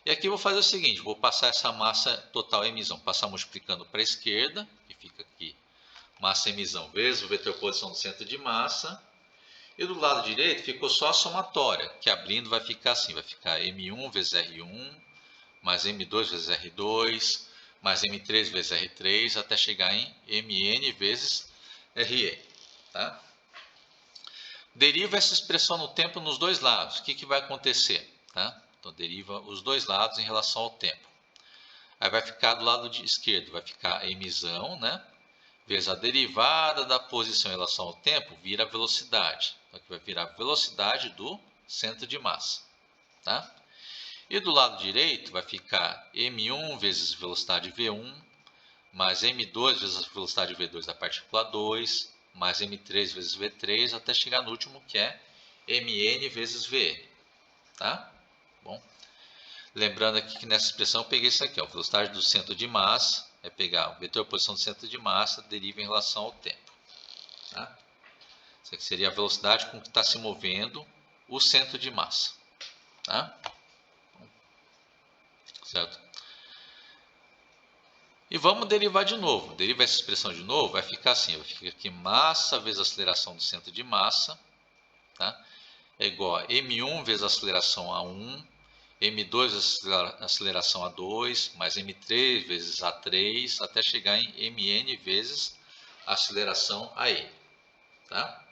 E aqui eu vou fazer o seguinte, vou passar essa massa total emissão, passar multiplicando para a esquerda, que fica aqui massa emissão vezes o vetor posição do centro de massa. E do lado direito ficou só a somatória, que abrindo vai ficar assim, vai ficar M1 vezes R1, mais M2 vezes R2, mais M3 vezes R3, até chegar em Mn vezes Re. Tá? Deriva essa expressão no tempo nos dois lados. O que vai acontecer? Tá? Então, deriva os dois lados em relação ao tempo. Aí vai ficar do lado esquerdo, vai ficar a emissão, né? Vezes a derivada da posição em relação ao tempo, vira a velocidade. Então, aqui vai virar a velocidade do centro de massa. Tá? E do lado direito vai ficar m1 vezes velocidade v1, mais m2 vezes a velocidade v2 da partícula 2, mais m3 vezes v3, até chegar no último que é mn vezes ve. Tá? Bom, lembrando aqui que nessa expressão eu peguei isso aqui, ó, a velocidade do centro de massa, é pegar o vetor posição do centro de massa, deriva em relação ao tempo. Tá? Isso aqui seria a velocidade com que está se movendo o centro de massa. Tá? Certo? E vamos derivar de novo. Deriva essa expressão de novo, vai ficar assim, vai ficar aqui massa vezes a aceleração do centro de massa, tá? É igual a m1 vezes a aceleração a1, m2 vezes a aceleração a2, mais m3 vezes a3, até chegar em mn vezes a aceleração a e. Tá?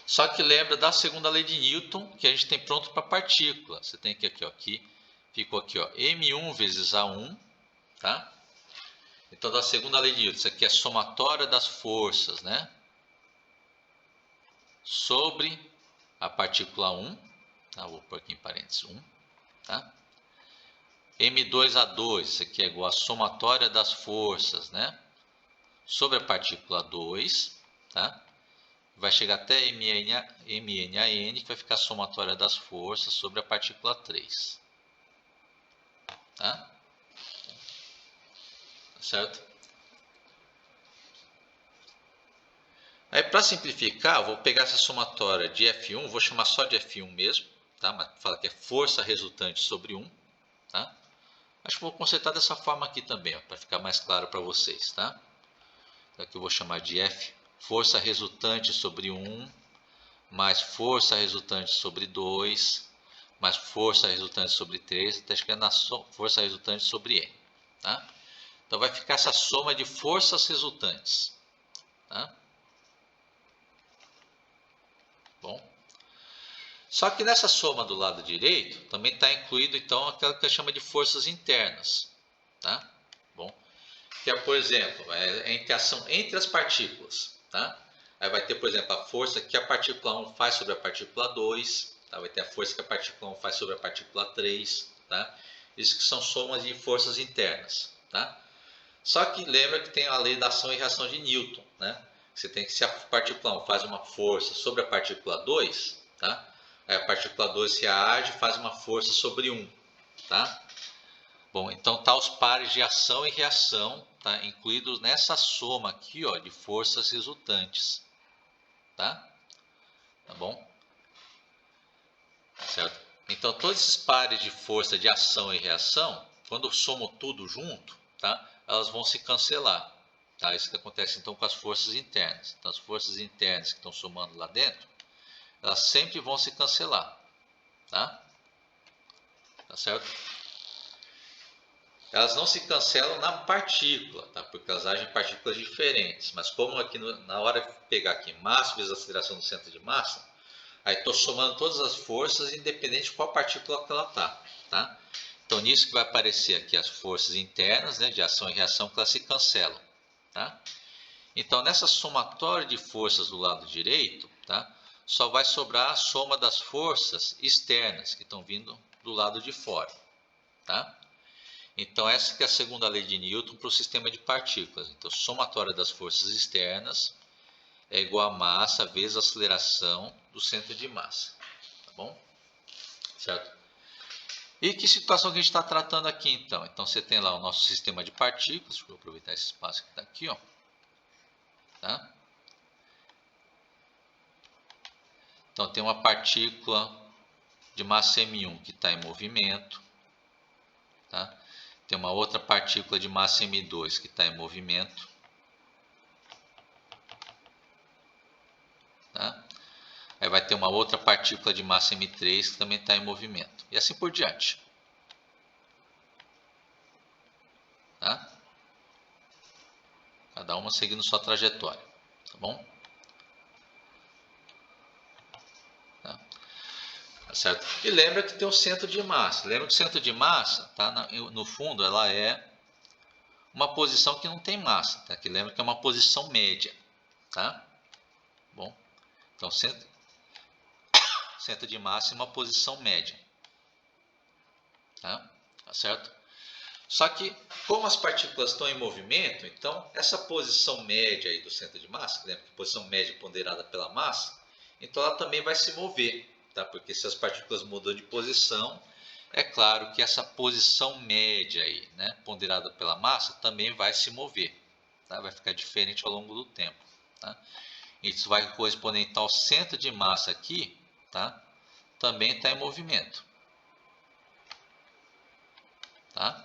Só que lembra da segunda lei de Newton, que a gente tem pronto para partícula. Você tem aqui, ó, ficou aqui, ó, m1 vezes a1, tá? Então, da segunda lei de Newton, isso aqui é a somatória das forças, né? Sobre a partícula 1, tá? Vou pôr aqui em parênteses 1, tá? M2A2, isso aqui é igual a somatória das forças, né? Sobre a partícula 2, tá? Vai chegar até MNAN, que vai ficar a somatória das forças sobre a partícula 3. Tá? Certo? Aí, para simplificar, eu vou pegar essa somatória de F1, vou chamar só de F1 mesmo, tá? Mas fala que é força resultante sobre 1, tá? Acho que vou consertar dessa forma aqui também, para ficar mais claro para vocês, tá? Então, aqui eu vou chamar de F, força resultante sobre 1, mais força resultante sobre 2, mais força resultante sobre 3, até chegar na força resultante sobre N, tá? Então, vai ficar essa soma de forças resultantes, tá? Bom. Só que nessa soma do lado direito também está incluído então aquela que a gente chama de forças internas, tá? Bom, que é, por exemplo, a interação entre as partículas, tá? Aí vai ter, por exemplo, a força que a partícula 1 faz sobre a partícula 2, tá? Vai ter a força que a partícula 1 faz sobre a partícula 3, tá? Isso que são somas de forças internas, tá? Só que lembra que tem a lei da ação e reação de Newton, né? Você tem que, se a partícula 1 faz uma força sobre a partícula 2, tá? Aí a partícula 2 reage e faz uma força sobre 1, tá? Bom, então tá os pares de ação e reação, tá? Incluídos nessa soma aqui, ó, de forças resultantes, tá? Tá bom? Certo? Então todos esses pares de força de ação e reação, quando eu somo tudo junto, tá? Elas vão se cancelar. Tá? Isso que acontece então com as forças internas. Então as forças internas que estão somando lá dentro, elas sempre vão se cancelar. Tá? Tá certo? Elas não se cancelam na partícula, tá? Porque elas agem em partículas diferentes. Mas como aqui na hora de pegar aqui massa vezes aceleração do centro de massa, aí estou somando todas as forças, independente de qual partícula que ela está. Tá? Então, nisso que vai aparecer aqui as forças internas, né, de ação e reação, que elas se cancelam. Tá? Então, nessa somatória de forças do lado direito, tá, só vai sobrar a soma das forças externas, que estão vindo do lado de fora. Tá? Então, essa que é a segunda lei de Newton para o sistema de partículas. Então, somatória das forças externas é igual a massa vezes a aceleração do centro de massa. Tá bom? Certo? E que situação que a gente está tratando aqui, então? Então, você tem lá o nosso sistema de partículas. Deixa eu aproveitar esse espaço que está aqui, ó. Tá? Então, tem uma partícula de massa M1 que está em movimento. Tá? Tem uma outra partícula de massa M2 que está em movimento. Tá? Aí vai ter uma outra partícula de massa M3 que também está em movimento. E assim por diante. Tá? Cada uma seguindo sua trajetória. Tá bom? Tá? Certo? E lembra que tem o centro de massa. Lembra que o centro de massa, tá, no fundo, ela é uma posição que não tem massa. Tá? Que lembra que é uma posição média. Tá? Bom, então centro de massa é uma posição média. Tá? Tá certo? Só que, como as partículas estão em movimento, então essa posição média aí do centro de massa, lembra que a posição média ponderada pela massa, então ela também vai se mover. Tá? Porque se as partículas mudam de posição, é claro que essa posição média aí, né, ponderada pela massa, também vai se mover. Tá? Vai ficar diferente ao longo do tempo. Tá? Isso vai corresponder então ao centro de massa aqui, tá? Também está em movimento. Tá?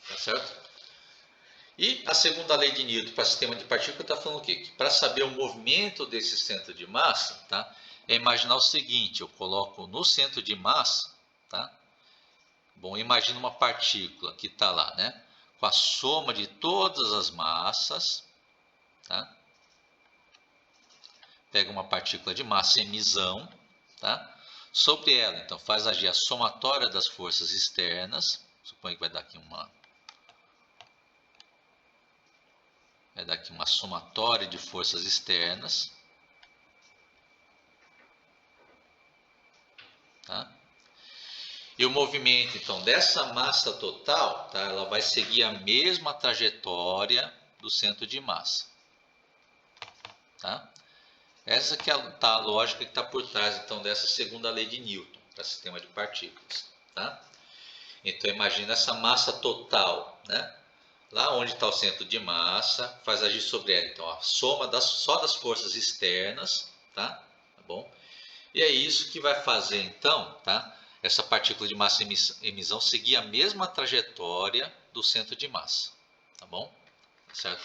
Tá certo? E a segunda lei de Newton para sistema de partícula está falando o quê? Que para saber o movimento desse centro de massa, tá? É imaginar o seguinte, eu coloco no centro de massa, tá? Bom, imagina uma partícula que está lá, né? Com a soma de todas as massas, tá? Pega uma partícula de massa emisão, tá? Sobre ela, então, faz agir a somatória das forças externas. Suponho que vai dar aqui uma somatória de forças externas. Tá? E o movimento, então, dessa massa total, tá? Ela vai seguir a mesma trajetória do centro de massa. Tá? Essa que tá a lógica que está por trás, então, dessa segunda lei de Newton para sistema de partículas. Tá? Então, imagina essa massa total, né? lá onde está o centro de massa, faz agir sobre ela. Então, a soma só das forças externas, tá bom? E é isso que vai fazer, então, tá? Essa partícula de massa em emissão seguir a mesma trajetória do centro de massa, tá bom? Certo?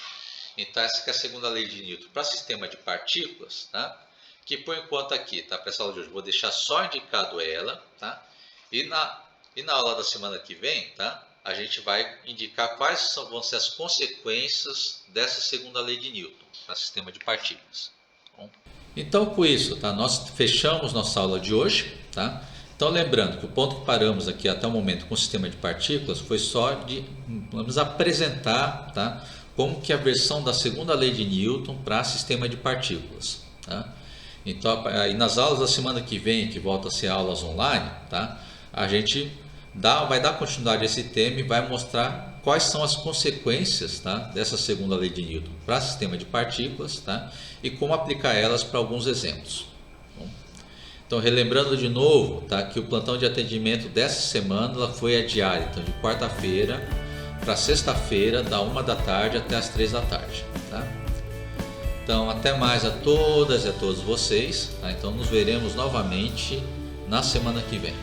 Então, essa que é a segunda lei de Newton para sistema de partículas, tá? Que por enquanto aqui, tá? Para essa aula de hoje, vou deixar só indicado ela, tá? E na aula da semana que vem, tá? A gente vai indicar vão ser as consequências dessa segunda lei de Newton para sistema de partículas. Tá bom? Então, com isso, tá? Nós fechamos nossa aula de hoje, tá? Então, lembrando que o ponto que paramos aqui até o momento com o sistema de partículas foi só de vamos apresentar, tá? Como que é a versão da segunda lei de Newton para sistema de partículas, tá? Então, aí nas aulas da semana que vem, que volta a ser aulas online, tá? A gente vai dar continuidade a esse tema e vai mostrar quais são as consequências, tá, dessa segunda lei de Newton para sistema de partículas, tá, e como aplicar elas para alguns exemplos. Bom, então, relembrando de novo, tá, que o plantão de atendimento dessa semana foi adiado, então de quarta-feira para sexta-feira, da 1 da tarde até as 3 da tarde. Tá? Então, até mais a todas e a todos vocês. Tá? Então, nos veremos novamente na semana que vem.